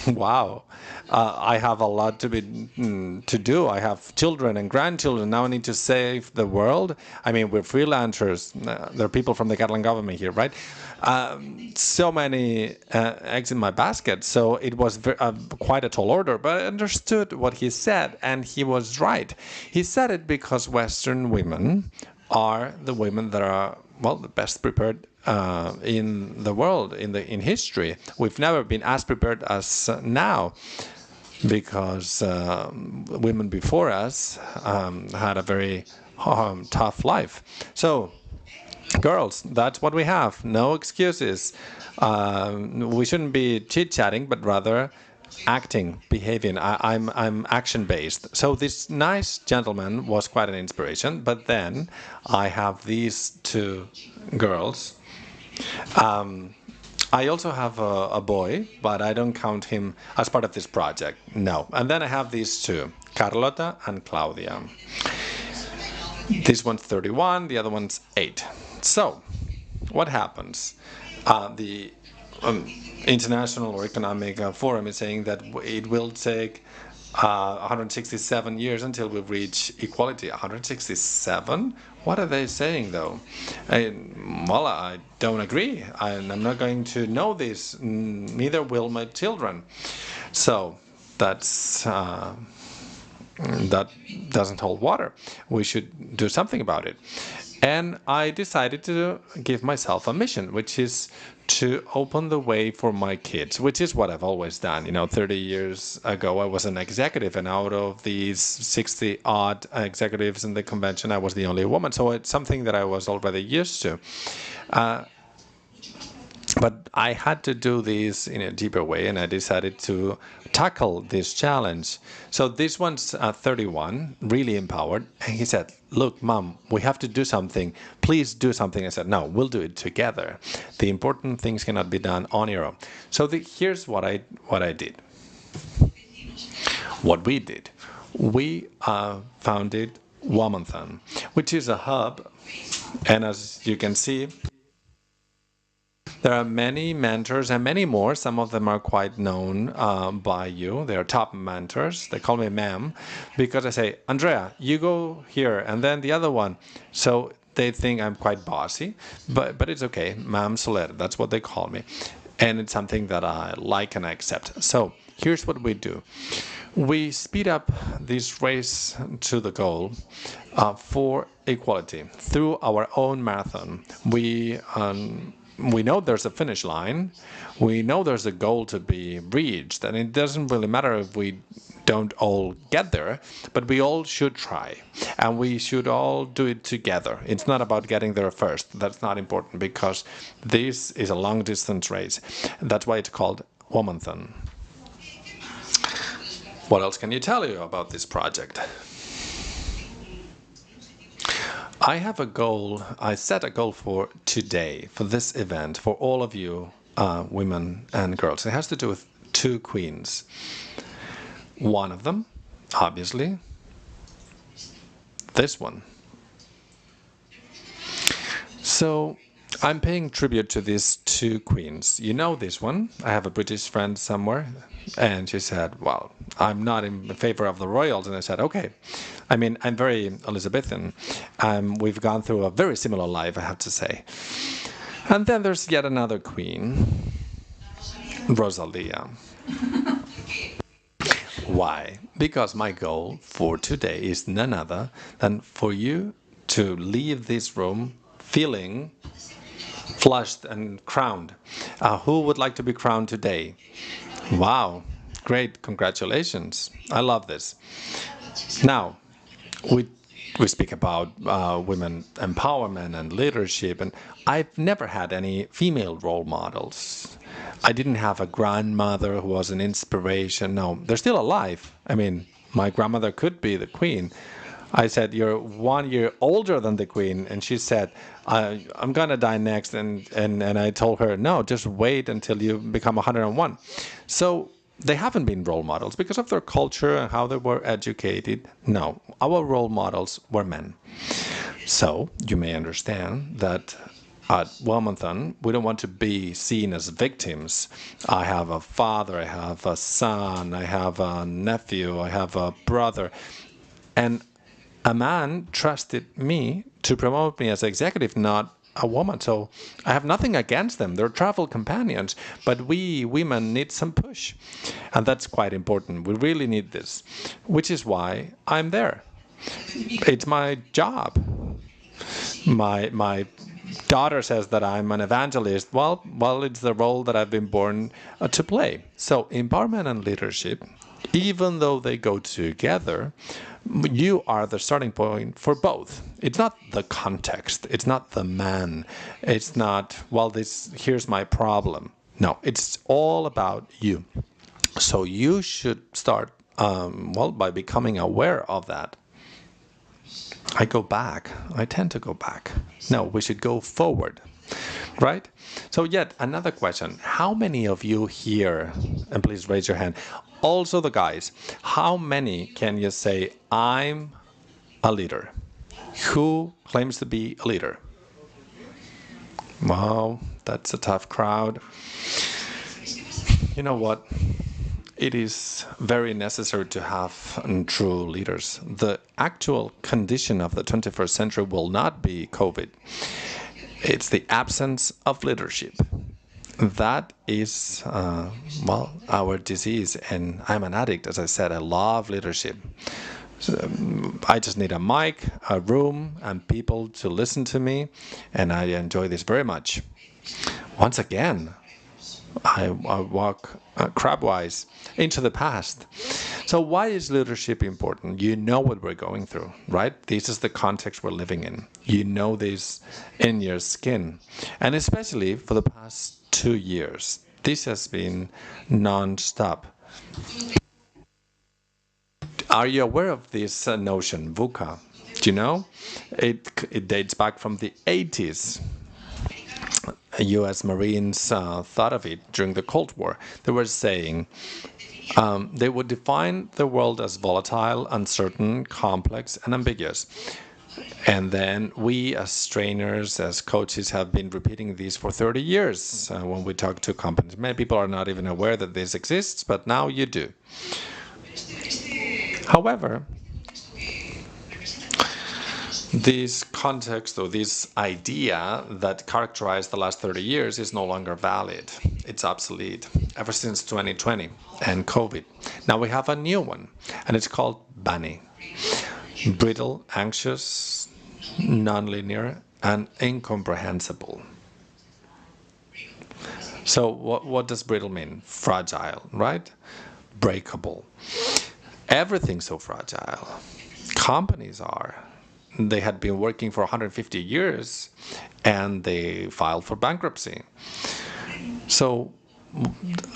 Wow. I have a lot to do. I have children and grandchildren. Now I need to save the world. I mean, we're freelancers. There are people from the Catalan government here, right? So many eggs in my basket. So it was quite a tall order, but I understood what he said, and he was right. He said it because Western women are the women that are, well, the best prepared in the world, in history. We've never been as prepared as now, because women before us had a very tough life. So, girls, that's what we have. No excuses. We shouldn't be chit-chatting, but rather acting, behaving. I'm action-based. So this nice gentleman was quite an inspiration. But then I have these two girls. I also have a boy, but I don't count him as part of this project. No. And then I have these two, Carlota and Claudia. This one's 31, the other one's 8. So, what happens? The International Economic Forum is saying that it will take 167 years until we reach equality. 167? What are they saying, though? Well, I don't agree. I'm not going to know this. Neither will my children. So that doesn't hold water. We should do something about it. And I decided to give myself a mission, which is to open the way for my kids, which is what I've always done. 30 years ago, I was an executive, and out of these 60-odd executives in the convention, I was the only woman. So it's something that I was already used to. But I had to do this in a deeper way, and I decided to tackle this challenge. So this one's 31, really empowered, and he said, "Look, Mom, we have to do something. Please do something." I said, "No, we'll do it together. The important things cannot be done on your own." So here's what I did. What we did. We founded WOMANTHON, which is a hub, and as you can see, there are many mentors and many more. Some of them are quite known by you. They are top mentors. They call me ma'am because I say, "Andrea, you go here," and then the other one. So they think I'm quite bossy, but it's okay. Ma'am Soler, that's what they call me. And it's something that I like and I accept. So here's what we do. We speed up this race to the goal for equality through our own marathon. We know there's a finish line. We know there's a goal to be reached, and it doesn't really matter if we don't all get there, but we all should try, and we should all do it together. It's not about getting there first. That's not important, because this is a long-distance race. That's why it's called WOMANTHON. What else can you tell you about this project? I have a goal. I set a goal for today, for this event, for all of you women and girls. It has to do with two queens. One of them, obviously, this one. So I'm paying tribute to these two queens. You know this one. I have a British friend somewhere, and she said, "Well, I'm not in favor of the royals." And I said, "Okay." I mean, I'm very Elizabethan. We've gone through a very similar life, I have to say. And then there's yet another queen, Rosalia. Why? Because my goal for today is none other than for you to leave this room feeling flushed and crowned. Who would like to be crowned today? Wow, great, congratulations. I love this. Now, we speak about women empowerment and leadership, and I've never had any female role models. I didn't have a grandmother who was an inspiration. No, they're still alive. I mean, my grandmother could be the queen. I said, "You're 1 year older than the queen," and she said, "I'm gonna die next." And I told her, "No, just wait until you become 101. So they haven't been role models because of their culture and how they were educated. No, our role models were men. So you may understand that at WOMANTHON, we don't want to be seen as victims. I have a father, I have a son, I have a nephew, I have a brother. And a man trusted me to promote me as executive, not a woman. So I have nothing against them. They're travel companions. But we women need some push. And that's quite important. We really need this, which is why I'm there. It's my job. My daughter says that I'm an evangelist. Well, it's the role that I've been born to play. So empowerment and leadership, even though they go together, you are the starting point for both. It's not the context. It's not the man. It's not, here's my problem. No, it's all about you. So you should start, by becoming aware of that. I go back. I tend to go back. No, we should go forward, right? So yet another question. How many of you here, and please raise your hand, also the guys, how many can you say, I'm a leader? Who claims to be a leader? Wow, that's a tough crowd. You know what? It is very necessary to have true leaders. The actual condition of the 21st century will not be COVID. It's the absence of leadership. That is, our disease. And I'm an addict, as I said. I love leadership. So, I just need a mic, a room, and people to listen to me. And I enjoy this very much. Once again, I walk crabwise into the past. So why is leadership important? You know what we're going through, right? This is the context we're living in. You know this in your skin. And especially for the past 2 years, this has been non-stop. Are you aware of this notion, VUCA? Do you know? It dates back from the 80s. U.S. Marines thought of it during the Cold War. They were saying they would define the world as volatile, uncertain, complex, and ambiguous. And then we, as trainers, as coaches, have been repeating these for 30 years when we talk to companies. Many people are not even aware that this exists, but now you do. However, this context or this idea that characterized the last 30 years is no longer valid. It's obsolete ever since 2020 and COVID. Now we have a new one, and it's called BANI. Brittle, anxious, nonlinear, and incomprehensible. So what does brittle mean? Fragile, right? Breakable. Everything's so fragile. Companies are. They had been working for 150 years and they filed for bankruptcy. So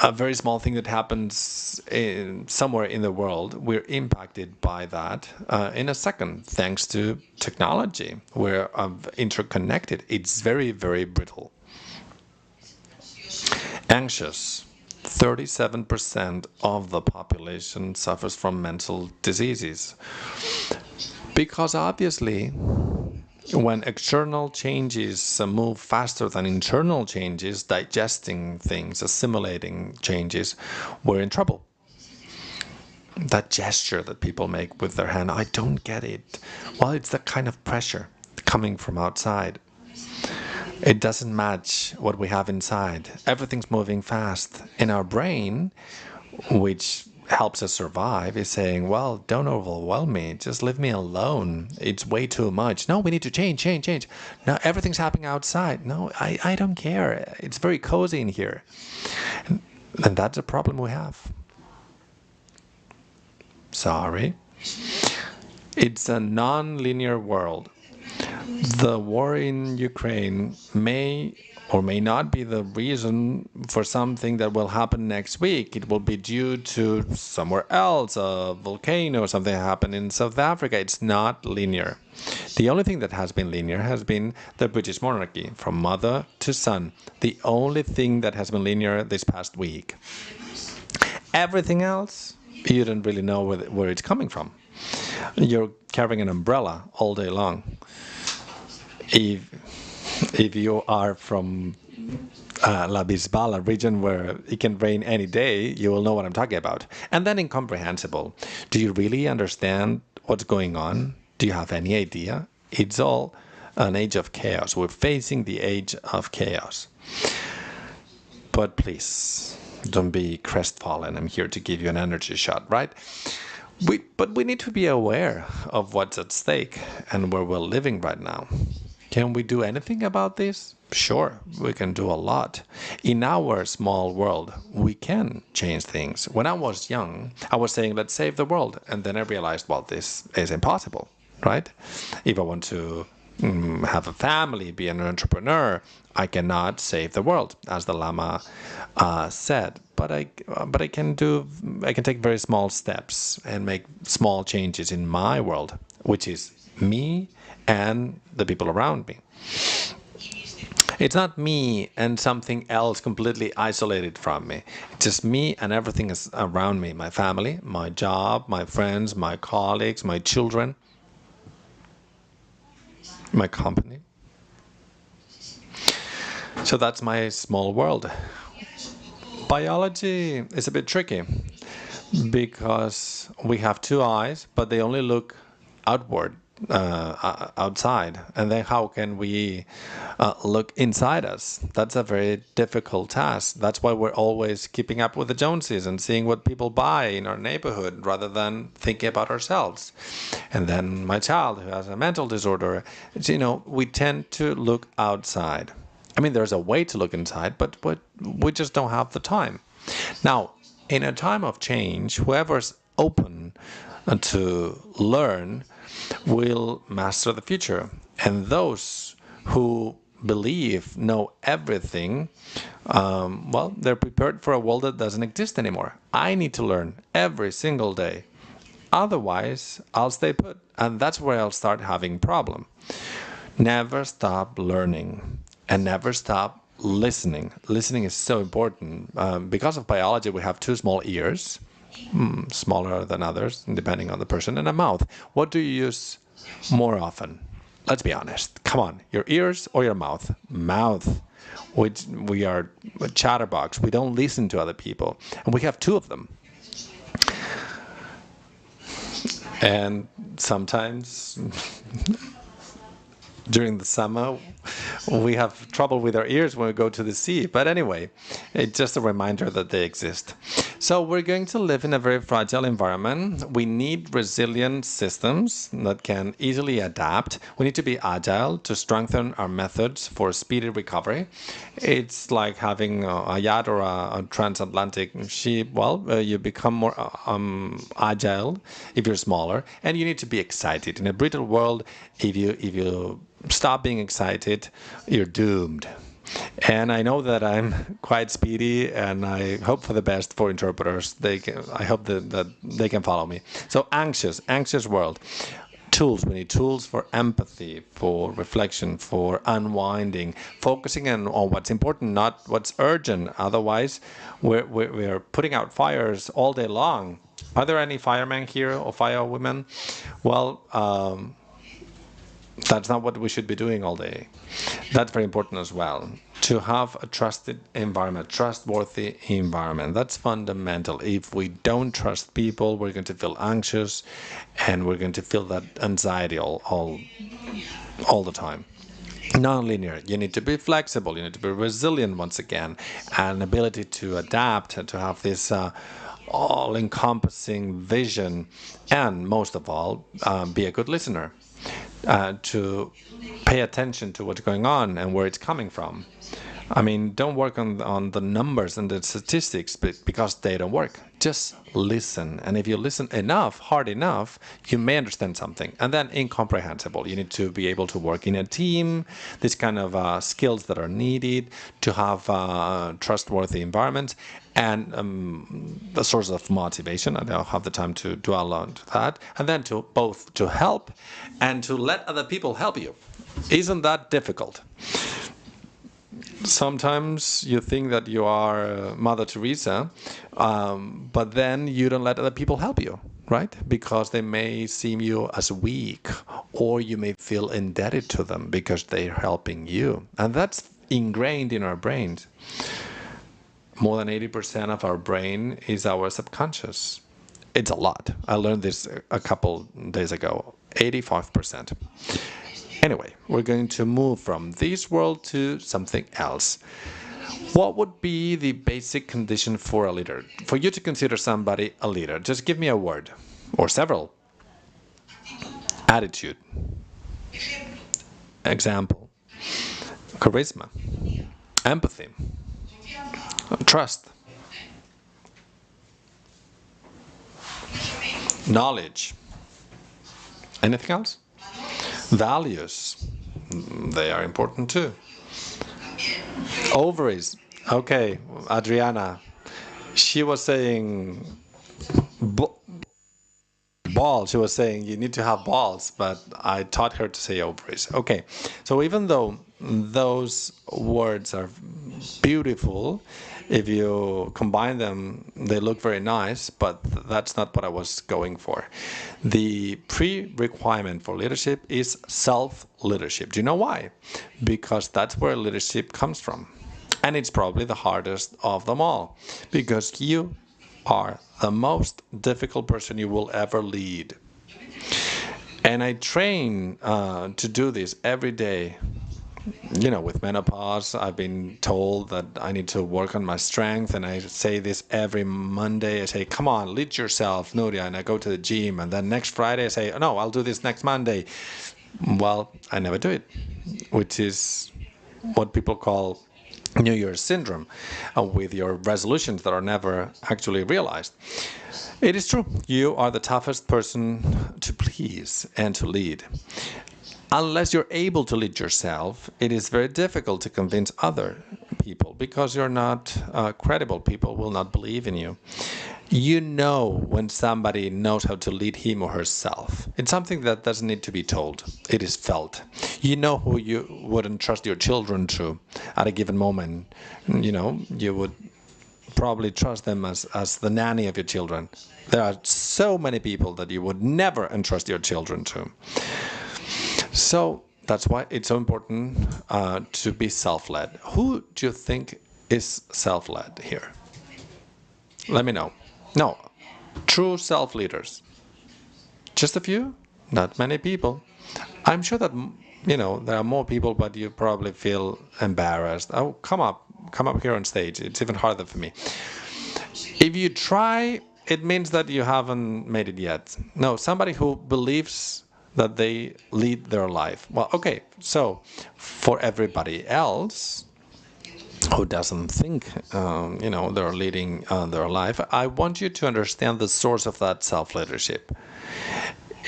a very small thing that happens somewhere in the world, we're impacted by that in a second, thanks to technology. We're interconnected. It's very, very brittle. Anxious. 37% of the population suffers from mental diseases. Because obviously, when external changes move faster than internal changes, digesting things, assimilating changes, we're in trouble. That gesture that people make with their hand, I don't get it. Well, it's that kind of pressure coming from outside. It doesn't match what we have inside. Everything's moving fast. In our brain, which helps us survive, is saying, well, don't overwhelm me. Just leave me alone. It's way too much. No, we need to change. Now everything's happening outside. No, I don't care. It's very cozy in here. And that's a problem we have. Sorry. It's a non-linear world. The war in Ukraine may or may not be the reason for something that will happen next week. It will be due to somewhere else, a volcano or something happened in South Africa. It's not linear. The only thing that has been linear has been the British monarchy, from mother to son. The only thing that has been linear this past week. Everything else, you don't really know where it's coming from. You're carrying an umbrella all day long. If you are from La Bisbal, a region where it can rain any day, you will know what I'm talking about. And then incomprehensible. Do you really understand what's going on? Do you have any idea? It's all an age of chaos. We're facing the age of chaos. But please, don't be crestfallen. I'm here to give you an energy shot, right? But we need to be aware of what's at stake and where we're living right now. Can we do anything about this? Sure, we can do a lot. In our small world, we can change things. When I was young, I was saying, let's save the world. And then I realized, well, this is impossible, right? If I want to have a family, be an entrepreneur, I cannot save the world, as the Lama said. But I can take very small steps and make small changes in my world, which is me and the people around me. It's not me and something else completely isolated from me. It's just me and everything is around me. My family, my job, my friends, my colleagues, my children, my company. So that's my small world. Biology is a bit tricky because we have two eyes, but they only look outward. Outside, and then how can we look inside us? That's a very difficult task. That's why we're always keeping up with the Joneses and seeing what people buy in our neighborhood rather than thinking about ourselves. And then my child who has a mental disorder, we tend to look outside. I mean, there's a way to look inside, but we just don't have the time. Now, in a time of change, whoever's open to learn will master the future. And those who know everything, they're prepared for a world that doesn't exist anymore. I need to learn every single day. Otherwise, I'll stay put. And that's where I'll start having problem. Never stop learning and never stop listening. Listening is so important. Because of biology, we have two small ears. Smaller than others, depending on the person, and a mouth. What do you use more often? Let's be honest. Come on, your ears or your mouth? Mouth. We are a chatterbox. We don't listen to other people, and we have two of them. And sometimes during the summer, we have trouble with our ears when we go to the sea. But anyway, it's just a reminder that they exist. So we're going to live in a very fragile environment. We need resilient systems that can easily adapt. We need to be agile to strengthen our methods for speedy recovery. It's like having a yacht or a transatlantic ship. You become more agile if you're smaller, and you need to be excited. In a brittle world, if you stop being excited, you're doomed. And I know that I'm quite speedy, and I hope for the best for interpreters. I hope that they can follow me. So anxious world. Tools. We need tools for empathy, for reflection, for unwinding, focusing on what's important, not what's urgent. Otherwise, we're putting out fires all day long. Are there any firemen here or firewomen? That's not what we should be doing all day. That's very important as well. To have a trusted environment, trustworthy environment. That's fundamental. If we don't trust people, we're going to feel anxious and we're going to feel that anxiety all the time. Non-linear. You need to be flexible. You need to be resilient once again. And ability to adapt and to have this all-encompassing vision. And most of all, be a good listener. To pay attention to what's going on and where it's coming from. I mean, don't work on the numbers and the statistics because they don't work. Just listen. And if you listen hard enough, you may understand something. And then incomprehensible. You need to be able to work in a team, this kind of skills that are needed to have trustworthy environments and the source of motivation. I don't have the time to dwell on that. And then to both to help and to let other people help you. Isn't that difficult? Sometimes you think that you are Mother Teresa, but then you don't let other people help you. right? Because they may see you as weak, or you may feel indebted to them because they're helping you. And that's ingrained in our brains. More than 80% of our brain is our subconscious. It's a lot. I learned this a couple days ago. 85%. Anyway, we're going to move from this world to something else. What would be the basic condition for a leader? For you to consider somebody a leader, just give me a word, or several. Attitude. Example. Charisma. Empathy. Trust. Knowledge. Anything else? Values. They are important too. Ovaries. Okay, Adriana. She was saying balls. She was saying you need to have balls, but I taught her to say ovaries. Okay, so even though those words are beautiful, if you combine them, they look very nice, but that's not what I was going for. The pre-requirement for leadership is self-leadership. Do you know why? Because that's where leadership comes from. And it's probably the hardest of them all, because you are the most difficult person you will ever lead. And I train to do this every day. You know, with menopause, I've been told that I need to work on my strength, and I say this every Monday. I say, come on, lead yourself, Núria, and I go to the gym. And then next Friday, I say, oh, no, I'll do this next Monday. Well, I never do it, which is what people call New Year's syndrome, with your resolutions that are never actually realized. It is true, you are the toughest person to please and to lead. Unless you're able to lead yourself, it is very difficult to convince other people, because you're not credible. People will not believe in you. You know when somebody knows how to lead him or herself. It's something that doesn't need to be told. It is felt. You know who you wouldn't trust your children to at a given moment. You know, you would probably trust them as the nanny of your children. There are so many people that you would never entrust your children to. So that's why it's so important to be self-led. Who do you think is self-led here? Let me know. No, true self-leaders. Just a few? Not many people. I'm sure that, you know, there are more people, but you probably feel embarrassed. Oh, come up here on stage. It's even harder for me. If you try, it means that you haven't made it yet. No, somebody who believes that they lead their life. Well, okay, so for everybody else who doesn't think, you know, they're leading their life, I want you to understand the source of that self-leadership.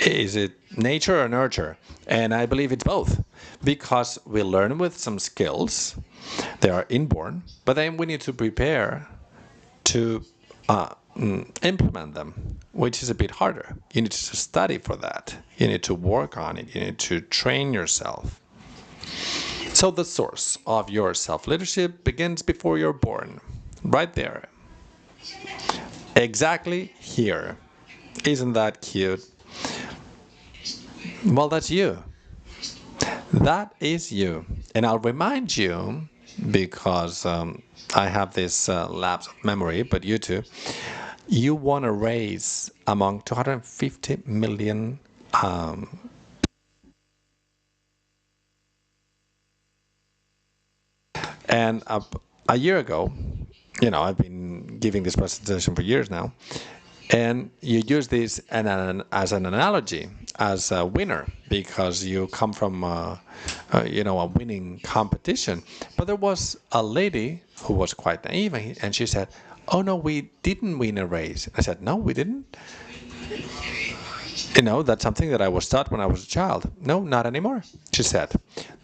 Is it nature or nurture? And I believe it's both, because we learn with some skills. They are inborn, but then we need to prepare to implement them, which is a bit harder. You need to study for that. You need to work on it. You need to train yourself. So the source of your self-leadership begins before you're born, right there. Exactly here. Isn't that cute? Well, that's you. That is you. And I'll remind you, because I have this lapse of memory, but you too. You won a race among 250 million and a year ago, you know, I've been giving this presentation for years now, and you use this as an analogy, as a winner, because you come from, you know, a winning competition. But there was a lady who was quite naive, and she said, oh, no, we didn't win a race. I said, no, we didn't. You know, that's something that I was taught when I was a child. No, not anymore. She said,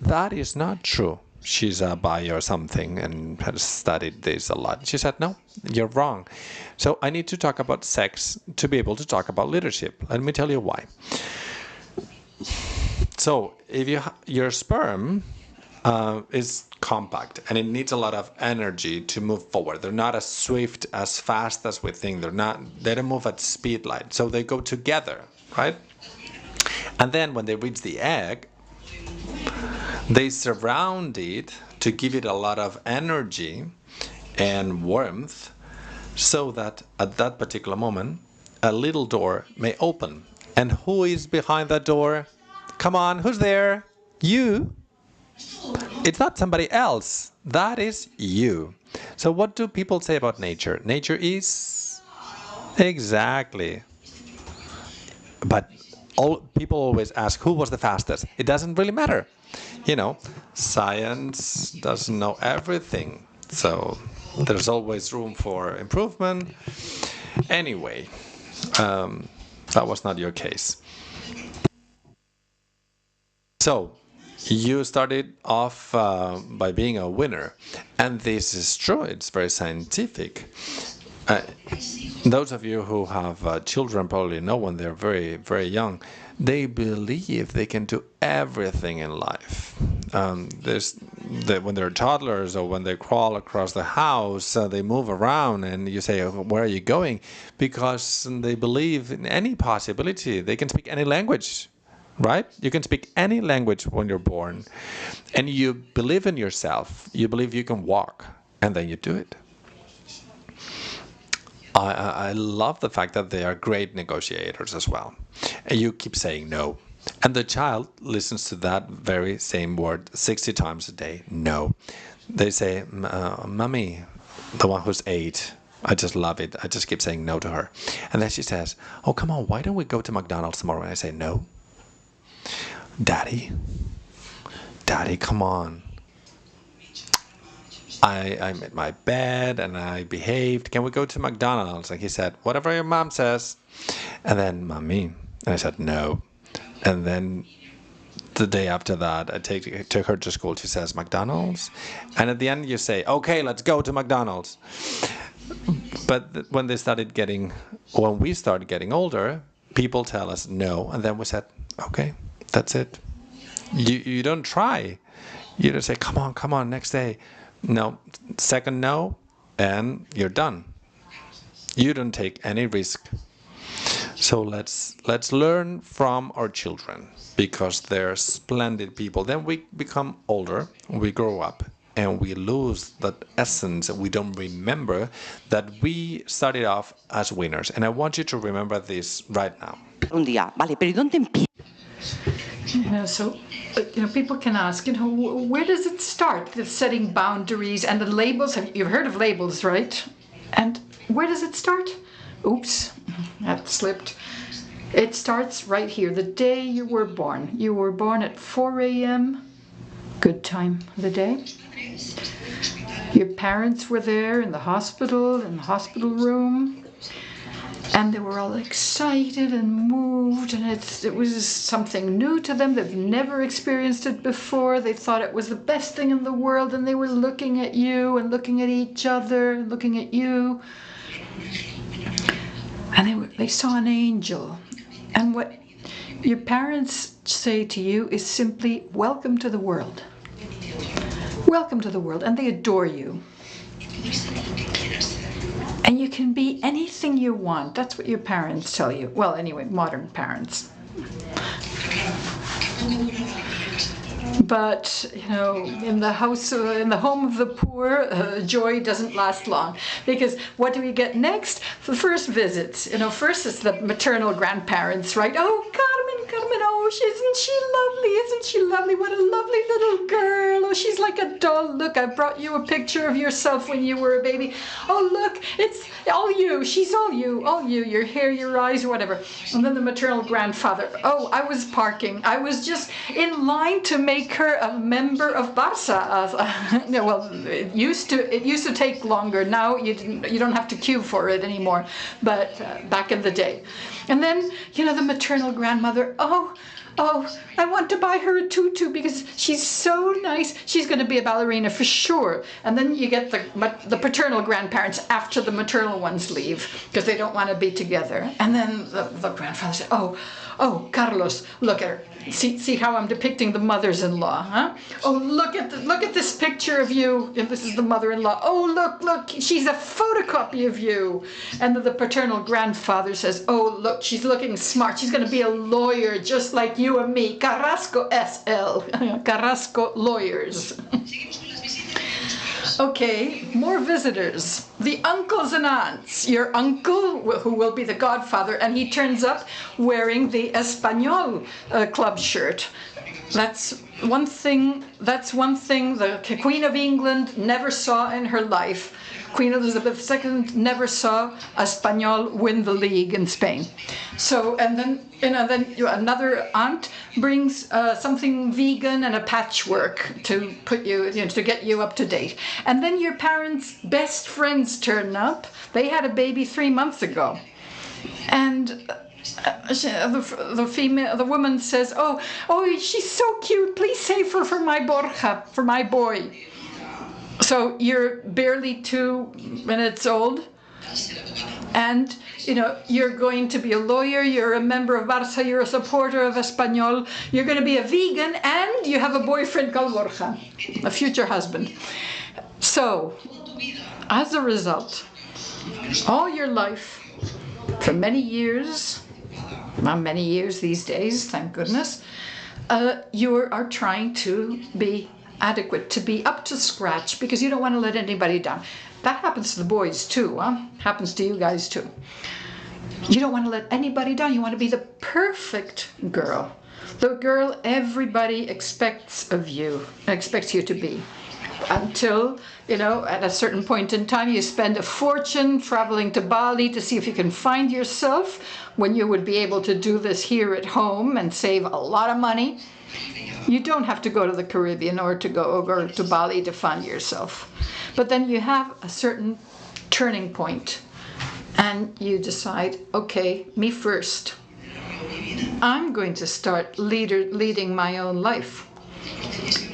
that is not true. She's a bi or something and has studied this a lot. She said, no, you're wrong. So I need to talk about sex to be able to talk about leadership. Let me tell you why. So if your sperm is compact and it needs a lot of energy to move forward. They're not as swift, as fast as we think. They don't move at speed light. So they go together, right? And then when they reach the egg, they surround it to give it a lot of energy and warmth so that at that particular moment, a little door may open. And who is behind that door? Come on, who's there? You. It's not somebody else. That is you. So what do people say about nature? Nature is... Exactly. But people always ask, who was the fastest? It doesn't really matter. You know, science doesn't know everything. So there's always room for improvement. Anyway, that was not your case. So, you started off by being a winner, and this is true, it's very scientific. Those of you who have children probably know when they're very, very young, they believe they can do everything in life. When they're toddlers or when they crawl across the house, they move around and you say, where are you going? Because they believe in any possibility. They can speak any language. Right? You can speak any language when you're born, and you believe in yourself. You believe you can walk, and then you do it. I love the fact that they are great negotiators as well. And you keep saying no. And the child listens to that very same word 60 times a day, no. They say, Mommy, the one who's 8, I just love it. I just keep saying no to her. And then she says, oh, come on, why don't we go to McDonald's tomorrow? And I say, no. Daddy, come on. I'm at my bed and I behaved. Can we go to McDonald's? And he said, whatever your mom says. And then, Mommy. And I said, no. And then the day after that, I took her to school. She says, McDonald's? And at the end, you say, okay, let's go to McDonald's. But when we started getting older, people tell us no. And then we said, okay. That's it. You don't try. You just say, come on, next day. No, second no, and you're done. You don't take any risk. So let's learn from our children because they're splendid people. Then we become older, we grow up, and we lose that essence. We don't remember that we started off as winners. And I want you to remember this right now. Un día, vale, pero ¿y dónde empieza? So, people can ask, where does it start, the setting boundaries and the labels? You've heard of labels, right? And where does it start? Oops, that slipped. It starts right here, the day you were born. You were born at 4 a.m., good time of the day. Your parents were there in the hospital room. And they were all excited and moved, and it was something new to them. They've never experienced it before. They thought it was the best thing in the world, and they were looking at you and looking at each other and looking at you. And they saw an angel. And what your parents say to you is simply, welcome to the world. Welcome to the world. And they adore you. And you can be anything you want. That's what your parents tell you. Well, anyway, modern parents. But, in the home of the poor, joy doesn't last long. Because what do we get next? The first visits. First is the maternal grandparents, right? Oh, Carmen, oh, isn't she lovely? What a lovely little girl. Oh, she's like a doll. Look, I brought you a picture of yourself when you were a baby. Oh, look, it's all you. She's all you. Your hair, your eyes, whatever. And then the maternal grandfather. Oh, I was parking. I was just in line to make her a member of Barça. Well, it used to take longer. Now you don't have to queue for it anymore. But back in the day. And then, the maternal grandmother, oh, I want to buy her a tutu because she's so nice. She's going to be a ballerina for sure. And then you get the paternal grandparents after the maternal ones leave because they don't want to be together. And then the grandfather said, oh, Oh, Carlos, look at her. See how I'm depicting the mothers-in-law, huh? Oh, look at this picture of you. And this is the mother-in-law. Oh, look, she's a photocopy of you. And the paternal grandfather says, oh, look, she's looking smart. She's going to be a lawyer just like you and me. Carrasco SL. Carrasco lawyers. Okay, more visitors. The uncles and aunts. Your uncle, who will be the godfather, and he turns up wearing the Español club shirt. That's one thing the Queen of England never saw in her life. Queen Elizabeth II never saw Español win the league in Spain. So, and then another aunt brings something vegan and a patchwork to put you, to get you up to date. And then your parents' best friends turn up. They had a baby 3 months ago, and the woman says, "Oh, she's so cute. Please save her for my Borja, for my boy." So you're barely 2 minutes old, and you're going to be a lawyer, you're a member of Barça, you're a supporter of Español, you're going to be a vegan, and you have a boyfriend called Borja, a future husband. So, as a result, all your life, for many years, not many years these days, thank goodness, you are trying to be adequate, to be up to scratch, because you don't want to let anybody down. That happens to the boys too, huh? Happens to you guys too. You don't want to let anybody down. You want to be the perfect girl. The girl everybody expects you to be. Until, at a certain point in time, you spend a fortune traveling to Bali to see if you can find yourself, when you would be able to do this here at home and save a lot of money. You don't have to go to the Caribbean or to Bali to find yourself. But then you have a certain turning point, and you decide, okay, me first. I'm going to start leading my own life.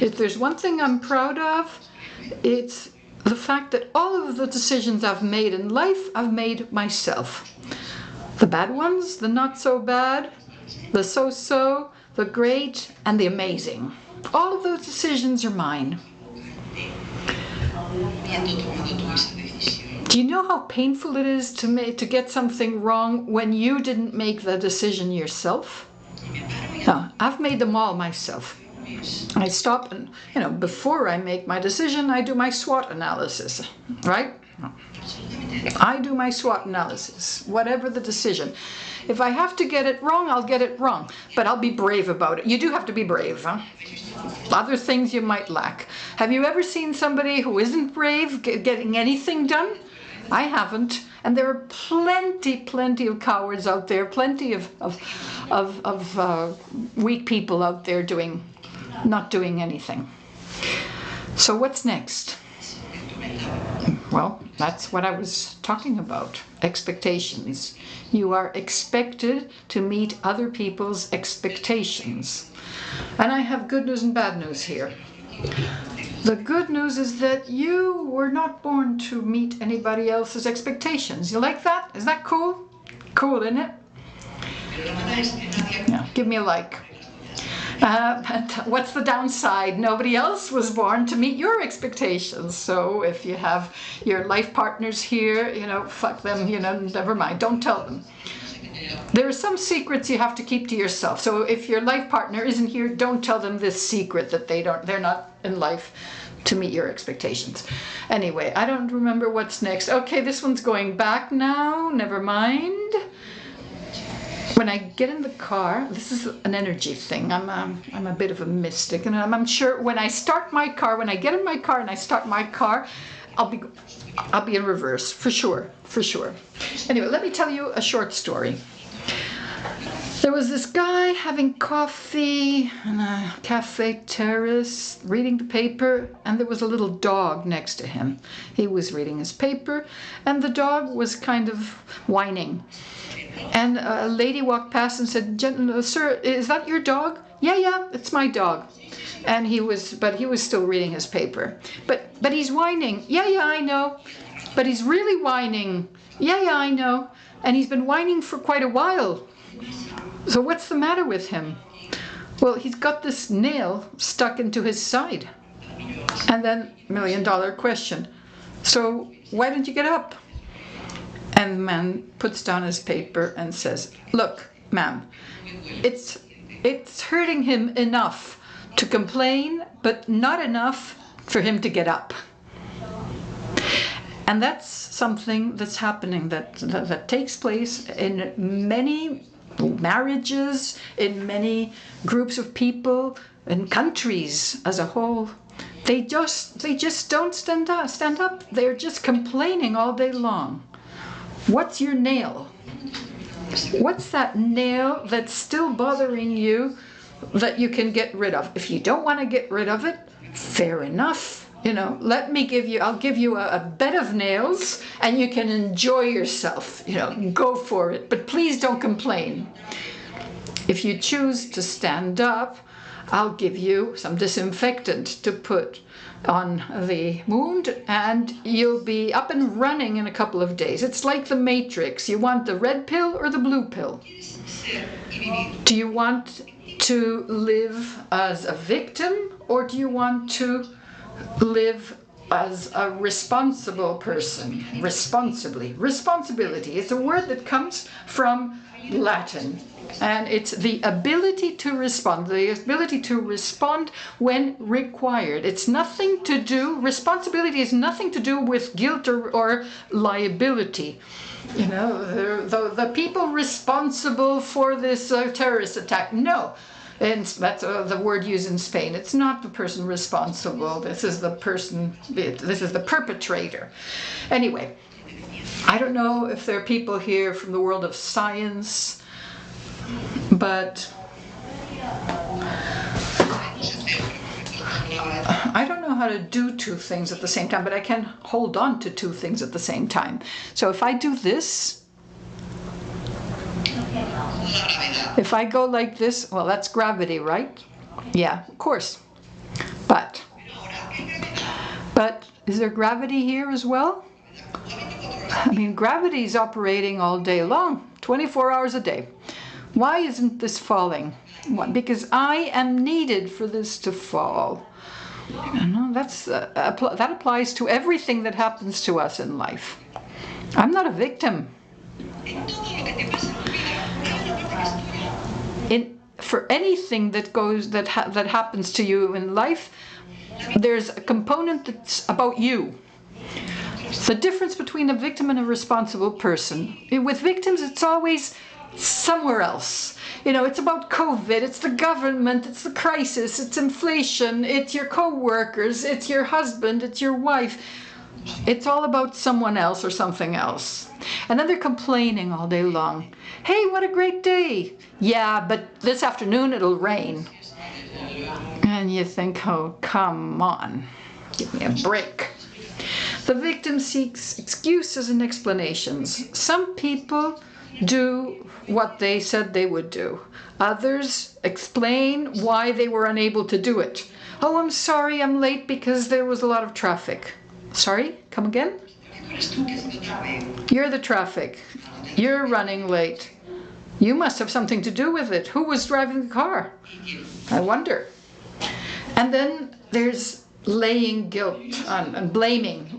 If there's one thing I'm proud of, it's the fact that all of the decisions I've made in life, I've made myself. The bad ones, the not so bad, the so-so, the great, and the amazing. All of those decisions are mine. Do you know how painful it is to get something wrong when you didn't make the decision yourself? No, I've made them all myself. I stop and, before I make my decision, I do my SWOT analysis, right? I do my SWOT analysis, whatever the decision. If I have to get it wrong, I'll get it wrong, but I'll be brave about it. You do have to be brave, huh? Other things you might lack. Have you ever seen somebody who isn't brave getting anything done? I haven't, and there are plenty of cowards out there, plenty of weak people out there not doing anything. So what's next? Well, that's what I was talking about, expectations. You are expected to meet other people's expectations. And I have good news and bad news here. The good news is that you were not born to meet anybody else's expectations. You like that? Is that cool? Cool, isn't it? Yeah, give me a like. But what's the downside? Nobody else was born to meet your expectations. So if you have your life partners here, fuck them, never mind. Don't tell them. There are some secrets you have to keep to yourself. So if your life partner isn't here, don't tell them this secret that they're not in life to meet your expectations. Anyway, I don't remember what's next. Okay, this one's going back now. Never mind. When I get in the car, this is an energy thing. I'm a bit of a mystic, and I'm sure when I get in my car and I start my car, I'll be in reverse for sure. Anyway, let me tell you a short story. There was this guy having coffee in a cafe terrace, reading the paper, and there was a little dog next to him. He was reading his paper, and the dog was kind of whining. And a lady walked past and said, "Sir, is that your dog?" Yeah, it's my dog. And he was still reading his paper. But he's whining. Yeah, I know. But he's really whining. Yeah, I know. And he's been whining for quite a while. So what's the matter with him? Well, he's got this nail stuck into his side. And then, $1,000,000 question. So why don't you get up? And the man puts down his paper and says, look, ma'am, it's hurting him enough to complain, but not enough for him to get up. And that's something that's happening, that takes place in many marriages, in many groups of people, in countries as a whole. They just don't stand up. They're just complaining all day long. What's your nail? What's that nail that's still bothering you that you can get rid of? If you don't want to get rid of it, fair enough. You know, I'll give you a bed of nails and you can enjoy yourself. You know, go for it. But please don't complain. If you choose to stand up, I'll give you some disinfectant to put on the wound and you'll be up and running in a couple of days. It's like the Matrix. You want the red pill or the blue pill? Do you want to live as a victim or do you want to live as a responsible person? Responsibility. It's a word that comes from Latin. And it's the ability to respond when required. It's nothing to do, responsibility has nothing to do with guilt or liability. You know, the people responsible for this terrorist attack, no. And that's the word used in Spain. It's not the person responsible. This is the perpetrator. Anyway, I don't know if there are people here from the world of science, but I don't know how to do two things at the same time, but I can hold on to two things at the same time. So if I do this, if I go like this, well, that's gravity, right? Yeah, of course. But is there gravity here as well? I mean, gravity is operating all day long, 24 hours a day. Why isn't this falling? Because I am needed for this to fall. You know, that applies to everything that happens to us in life. I'm not a victim. For anything that happens to you in life, there's a component that's about you. The difference between a victim and a responsible person. With victims, it's always somewhere else. You know, it's about COVID, it's the government, it's the crisis, it's inflation, it's your co-workers, it's your husband, it's your wife. It's all about someone else or something else. And then they're complaining all day long. Hey, what a great day. Yeah, but this afternoon it'll rain. And you think, oh, come on, give me a break. The victim seeks excuses and explanations. Some people do what they said they would do. Others explain why they were unable to do it. Oh, I'm sorry, I'm late because there was a lot of traffic. Sorry, come again? You're the traffic. You're running late. You must have something to do with it. Who was driving the car? I wonder. And then there's laying guilt on and blaming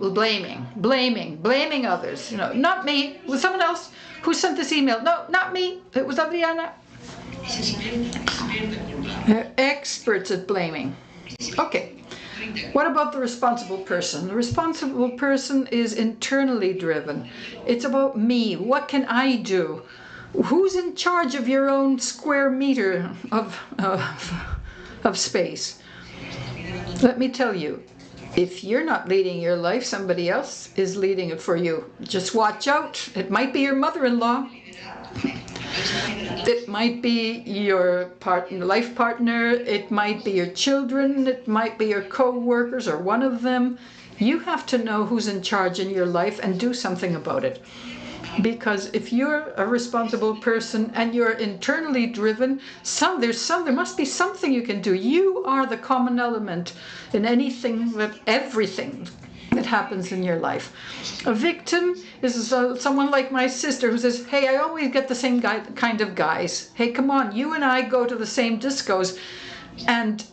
others. You know, not me, it was someone else. Who sent this email? No, not me. It was Adriana. They're experts at blaming. Okay. What about the responsible person? The responsible person is internally driven. It's about me. What can I do? Who's in charge of your own square meter of space? Let me tell you, if you're not leading your life, somebody else is leading it for you. Just watch out. It might be your mother-in-law. It might be your life partner. It might be your children. It might be your co-workers or one of them. You have to know who's in charge in your life and do something about it. Because if you're a responsible person and you're internally driven, there must be something you can do. You are the common element in everything that happens in your life. A victim is someone like my sister who says, hey, I always get the same kind of guys. Hey, come on, you and I go to the same discos. And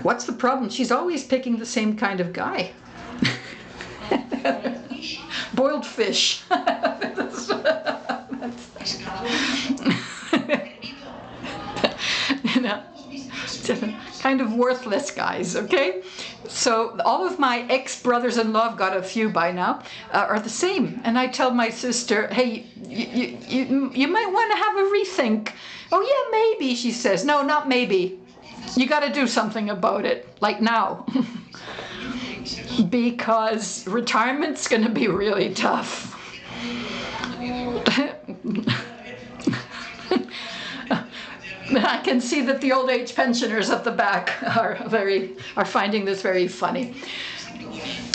what's the problem? She's always picking the same kind of guy. Boiled fish. You know, kind of worthless guys, okay? So all of my ex-brothers-in-law, I've got a few by now, are the same. And I tell my sister, hey, you might want to have a rethink. Oh yeah, maybe, she says. No, not maybe. You got to do something about it, like now. Because retirement's going to be really tough. I can see that the old age pensioners at the back are finding this very funny.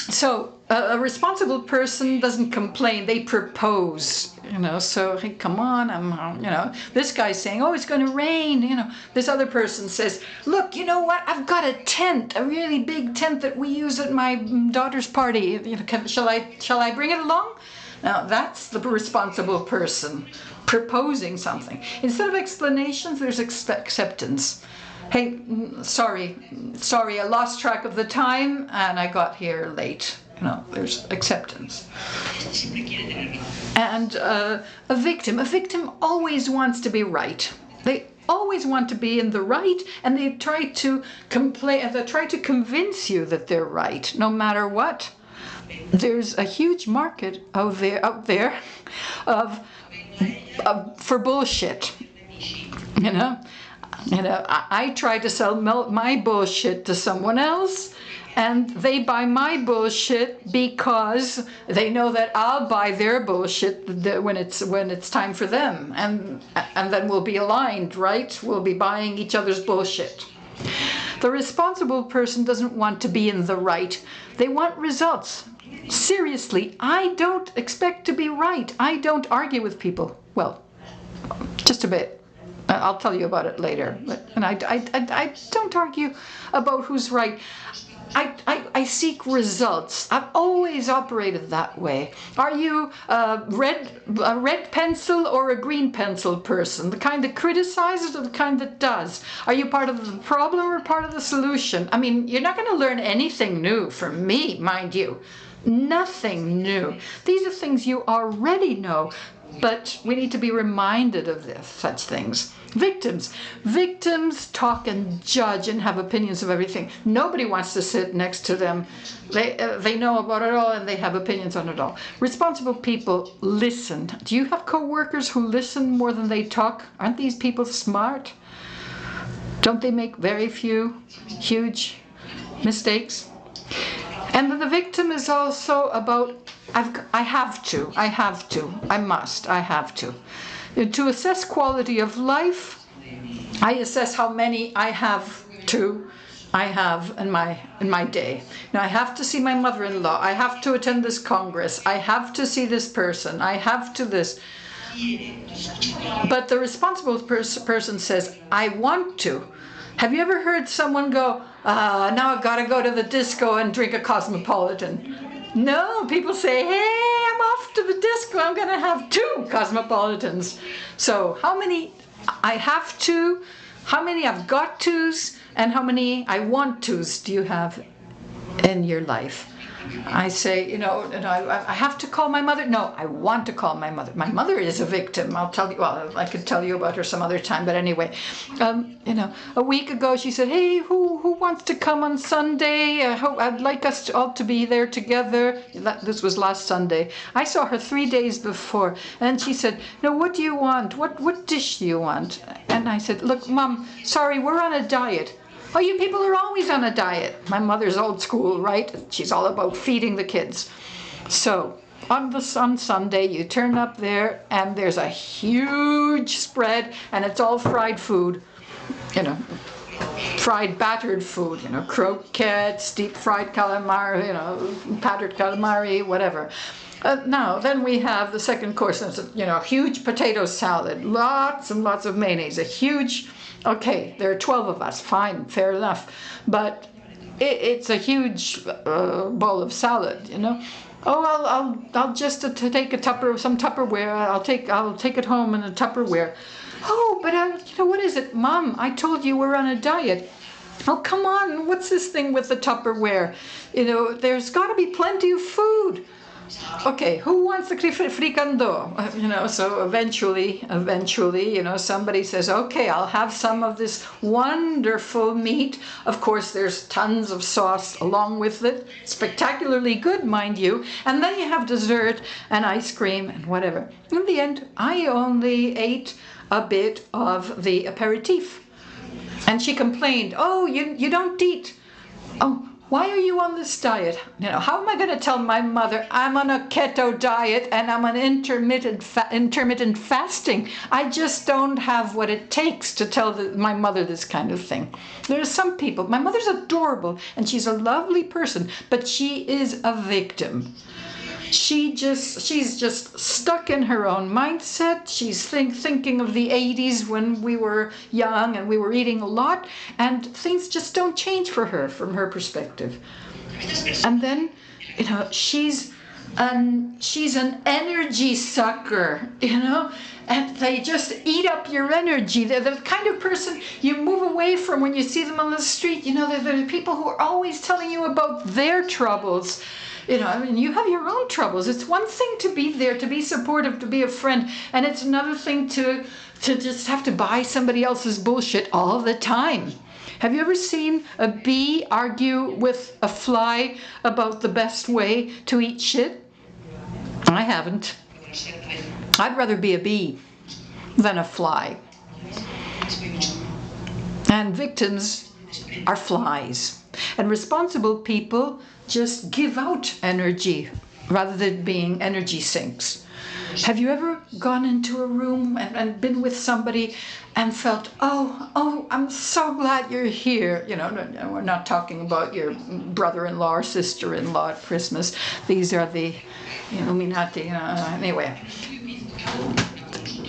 So a responsible person doesn't complain, they propose, you know, so hey, come on, you know, this guy's saying, oh, it's going to rain, you know, this other person says, look, you know what, I've got a tent, a really big tent that we use at my daughter's party, you know, shall I bring it along? Now that's the responsible person proposing something. Instead of explanations, there's acceptance. Hey, sorry, I lost track of the time and I got here late. You know, there's acceptance. And a victim always wants to be right. They always want to be in the right, and they try to convince you that they're right, no matter what. There's a huge market out there for bullshit. You know, I try to sell my bullshit to someone else, and they buy my bullshit because they know that I'll buy their bullshit when it's time for them, and then we'll be aligned, right? We'll be buying each other's bullshit. The responsible person doesn't want to be in the right. They want results. Seriously, I don't expect to be right. I don't argue with people. Well, just a bit. I'll tell you about it later. And I don't argue about who's right. I seek results. I've always operated that way. Are you a red pencil or a green pencil person? The kind that criticizes or the kind that does? Are you part of the problem or part of the solution? I mean, you're not going to learn anything new from me, mind you. Nothing new. These are things you already know, but we need to be reminded of such things. Victims talk and judge and have opinions of everything. Nobody wants to sit next to them. They know about it all and they have opinions on it all. Responsible people listen. Do you have co-workers who listen more than they talk? Aren't these people smart? Don't they make very few huge mistakes? And the victim is also about, I have to. To assess quality of life, I assess how many I have in my day. Now I have to see my mother-in-law, I have to attend this congress, I have to see this person, I have to this. But the responsible person says, I want to. Have you ever heard someone go, now I've got to go to the disco and drink a Cosmopolitan? No, people say, hey, I'm off to the disco, I'm going to have 2 Cosmopolitans. So how many I have to, how many I've got to's, and how many I want to's do you have in your life? I say, I have to call my mother. No, I want to call my mother. My mother is a victim. I'll tell you, well, I could tell you about her some other time, but anyway, a week ago she said, hey, who wants to come on Sunday? I'd like us all to be there together. This was last Sunday. I saw her 3 days before, and she said, no, what do you want? What dish do you want? And I said, look, Mom, sorry, we're on a diet. Oh, you people are always on a diet. My mother's old school, right? She's all about feeding the kids. So on Sunday, you turn up there and there's a huge spread and it's all fried food, fried battered food, croquettes, deep fried calamari, battered calamari, whatever. Now, then we have the second course. It's a huge potato salad, lots and lots of mayonnaise, a huge. Okay, there are 12 of us. Fine, fair enough, but it's a huge bowl of salad. Oh, I'll just take some Tupperware. I'll take it home in a Tupperware. Oh, but what is it, Mom? I told you we're on a diet. Oh, come on, what's this thing with the Tupperware? There's got to be plenty of food. Okay, who wants the fricando? So eventually, somebody says, okay, I'll have some of this wonderful meat. Of course, there's tons of sauce along with it. Spectacularly good, mind you. And then you have dessert and ice cream and whatever. In the end, I only ate a bit of the aperitif. And she complained, oh, you don't eat. Oh, why are you on this diet? How am I going to tell my mother I'm on a keto diet and I'm on intermittent fasting? I just don't have what it takes to tell my mother this kind of thing. There are some people, my mother's adorable and she's a lovely person, but she is a victim. She's just stuck in her own mindset. She's thinking of the 80s when we were young and we were eating a lot, and things just don't change for her from her perspective. And then, she's an energy sucker, and they just eat up your energy. They're the kind of person you move away from when you see them on the street. They're the people who are always telling you about their troubles. You have your own troubles. It's one thing to be there, to be supportive, to be a friend, and it's another thing to just have to buy somebody else's bullshit all the time. Have you ever seen a bee argue with a fly about the best way to eat shit? I haven't. I'd rather be a bee than a fly. And victims are flies. And responsible people just give out energy rather than being energy sinks. Have you ever gone into a room and been with somebody and felt, oh, I'm so glad you're here? We're not talking about your brother-in-law or sister-in-law at Christmas. These are the Illuminati. Anyway,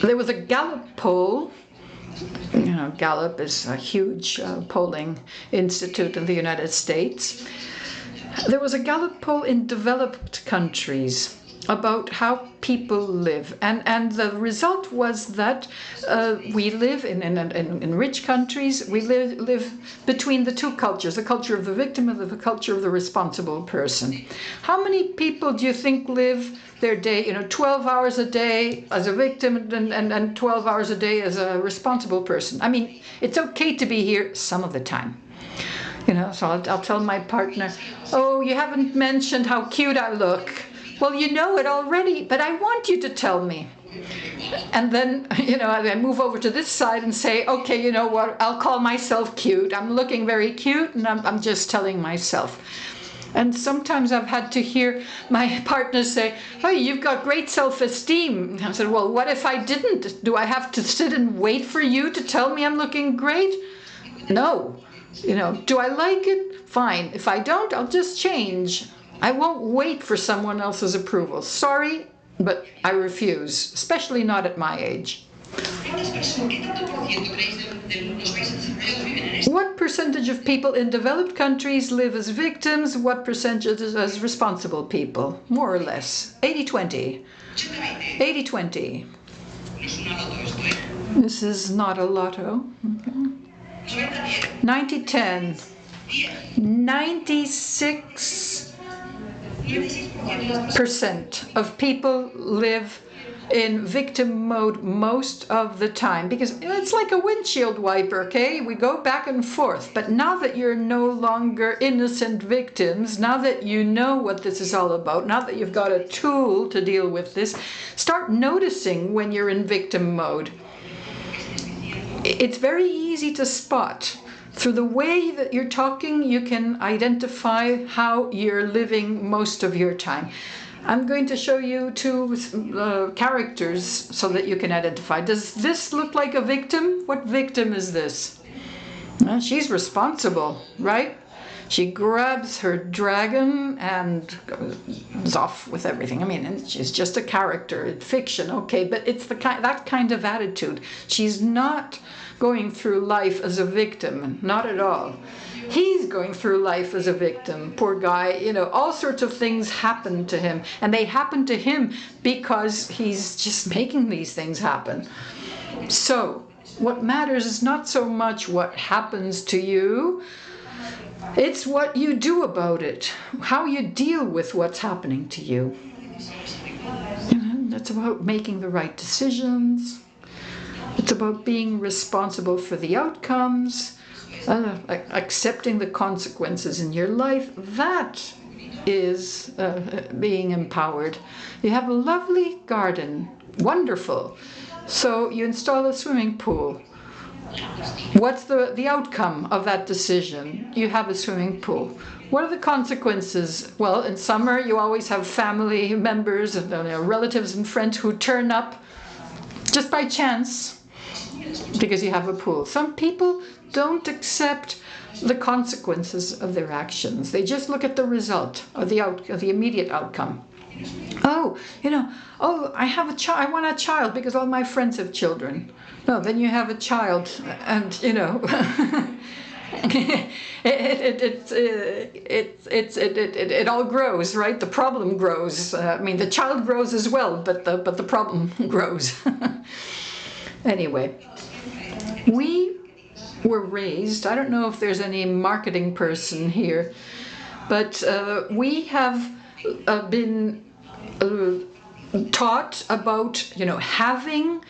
there was a Gallup poll. Gallup is a huge polling institute in the United States. There was a Gallup poll in developed countries about how people live, and the result was that we live in rich countries. We live between the two cultures, the culture of the victim and the culture of the responsible person. How many people do you think live their day, 12 hours a day as a victim and 12 hours a day as a responsible person? I mean, it's okay to be here some of the time. So I'll tell my partner, oh, you haven't mentioned how cute I look. Well, you know it already, but I want you to tell me. And then, I move over to this side and say, okay, you know what, I'll call myself cute. I'm looking very cute, and I'm just telling myself. And sometimes I've had to hear my partner say, oh, you've got great self-esteem. I said, well, what if I didn't? Do I have to sit and wait for you to tell me I'm looking great? No. Do I like it? Fine. If I don't, I'll just change. I won't wait for someone else's approval. Sorry, but I refuse, especially not at my age. What percentage of people in developed countries live as victims? What percentage as responsible people? More or less. 80-20. 80-20. This is not a lotto. Okay. 90-10. 96% of people live in victim mode most of the time, because it's like a windshield wiper, okay? We go back and forth. But now that you're no longer innocent victims, now that you know what this is all about, now that you've got a tool to deal with this, start noticing when you're in victim mode. It's very easy to spot. Through the way that you're talking, you can identify how you're living most of your time. I'm going to show you two characters so that you can identify. Does this look like a victim? What victim is this? She's responsible, right? She grabs her dragon and goes off with everything. I mean, and she's just a character in fiction, okay, but it's that kind of attitude. She's not going through life as a victim, not at all. He's going through life as a victim, poor guy. You know, all sorts of things happen to him, and they happen to him because he's just making these things happen. So what matters is not so much what happens to you, it's what you do about it, how you deal with what's happening to you. It's about making the right decisions. It's about being responsible for the outcomes, accepting the consequences in your life. That is being empowered. You have a lovely garden, wonderful. So you install a swimming pool. What's the outcome of that decision? You have a swimming pool. What are the consequences? Well, in summer you always have family members and relatives and friends who turn up just by chance because you have a pool. Some people don't accept the consequences of their actions. They just look at the result of the immediate outcome. Oh, I have a child. I want a child because all my friends have children. No, then you have a child, and it all grows, right? The problem grows. I mean, the child grows as well, but the problem grows. Anyway, we were raised. I don't know if there's any marketing person here, but we have been taught about having,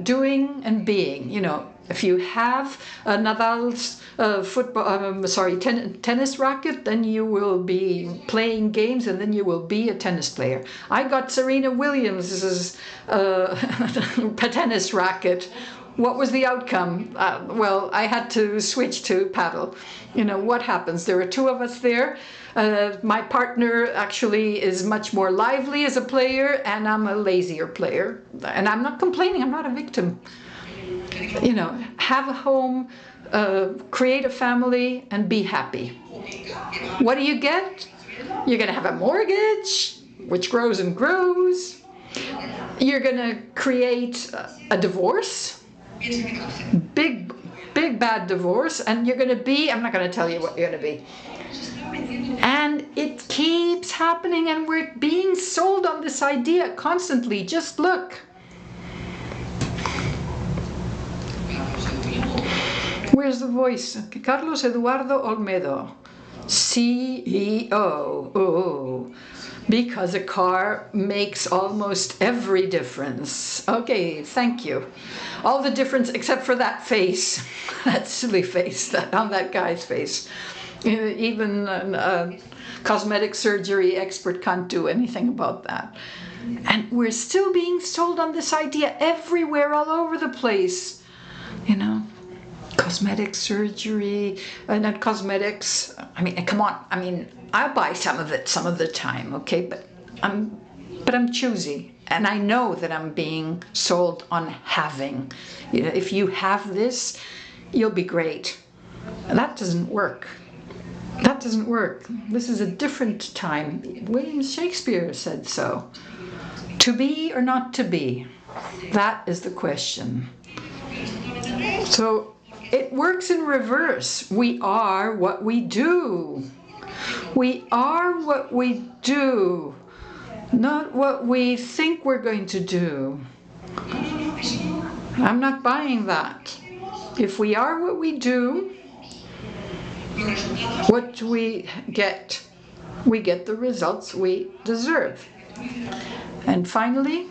doing, and being. If you have Nadal's tennis racket, then you will be playing games, and then you will be a tennis player. I got Serena Williams's tennis racket. What was the outcome? Well, I had to switch to paddle. What happens? There are two of us there. My partner actually is much more lively as a player, and I'm a lazier player. And I'm not complaining, I'm not a victim. Have a home, create a family, and be happy. What do you get? You're going to have a mortgage, which grows and grows. You're going to create a divorce, big bad divorce, and you're going to be, I'm not going to tell you what you're going to be. And it keeps happening, and we're being sold on this idea constantly. Just look. Where's the voice? Carlos Eduardo Olmedo, CEO. Oh, because a car makes almost every difference. Okay, thank you. All the difference except for that face, that silly face on that guy's face. Even a cosmetic surgery expert can't do anything about that. And we're still being sold on this idea everywhere, all over the place. Cosmetic surgery, and not cosmetics. I mean, come on. I mean, I'll buy some of it some of the time, okay? But I'm choosy, and I know that I'm being sold on having. If you have this, you'll be great. That doesn't work. That doesn't work. This is a different time. William Shakespeare said so. To be or not to be? That is the question. So it works in reverse. We are what we do. We are what we do, not what we think we're going to do. I'm not buying that. If we are what we do, what do we get? We get the results we deserve. And finally,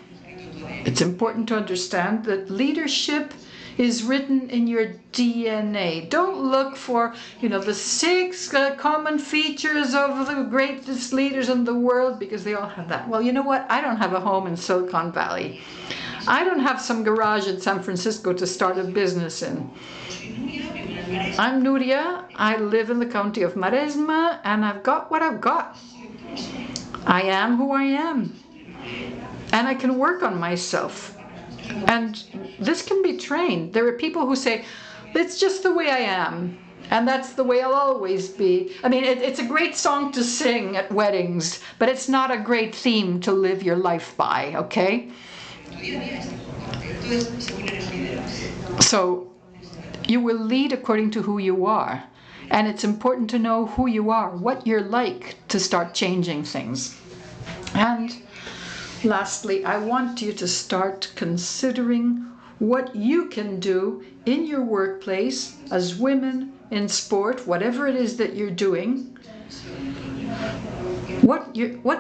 it's important to understand that leadership is written in your DNA. Don't look for, the 6 common features of the greatest leaders in the world, because they all have that. Well, you know what? I don't have a home in Silicon Valley. I don't have some garage in San Francisco to start a business in. I'm Núria. I live in the county of Maresma, and I've got what I've got. I am who I am. And I can work on myself. And this can be trained. There are people who say, it's just the way I am. And that's the way I'll always be. I mean, it's a great song to sing at weddings, but it's not a great theme to live your life by, okay? So, you will lead according to who you are. And it's important to know who you are, what you're like, to start changing things. And lastly, I want you to start considering what you can do in your workplace as women in sport, whatever it is that you're doing. What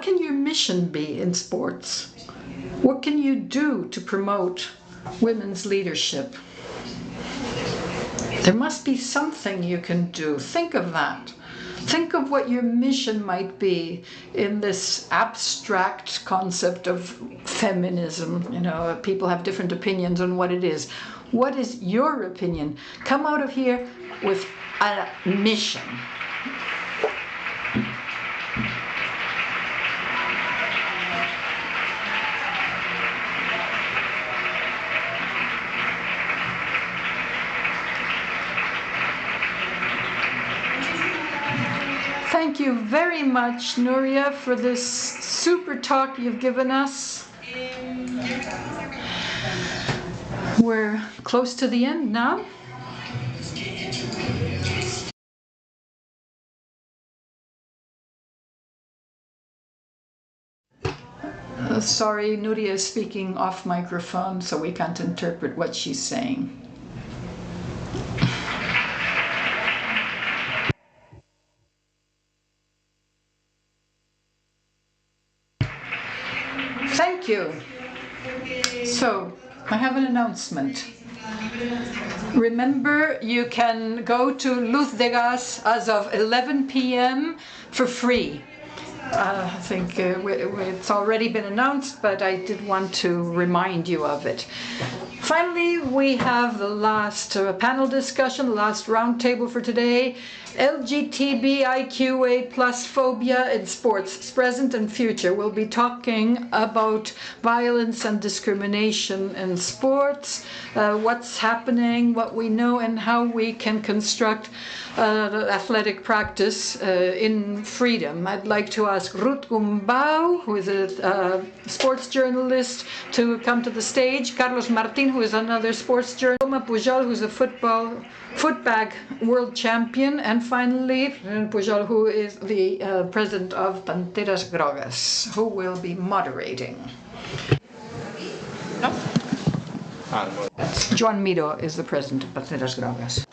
can your mission be in sports? What can you do to promote women's leadership? There must be something you can do. Think of that. Think of what your mission might be in this abstract concept of feminism. You know, people have different opinions on what it is. What is your opinion? Come out of here with a mission. Thank you very much, Núria, for this super talk you've given us. We're close to the end now. Sorry, Núria is speaking off microphone, so we can't interpret what she's saying. Thank you. So, I have an announcement. Remember, you can go to Luz de Gas as of 11 p.m. for free. I think it's already been announced, but I did want to remind you of it. Finally, we have the last panel discussion, the last roundtable for today. LGBTIQA plus phobia in sports, present and future. We'll be talking about violence and discrimination in sports, what's happening, what we know, and how we can construct athletic practice in freedom. I'd like to ask Ruth Gumbau, who is a sports journalist, to come to the stage. Carlos Martin, who is another sports journalist. Roma Pujol, who's a footbag world champion. And finally, Pujol, who is the president of Panteras Grogas, who will be moderating. Joan Miro is the president of Panteras Grogas.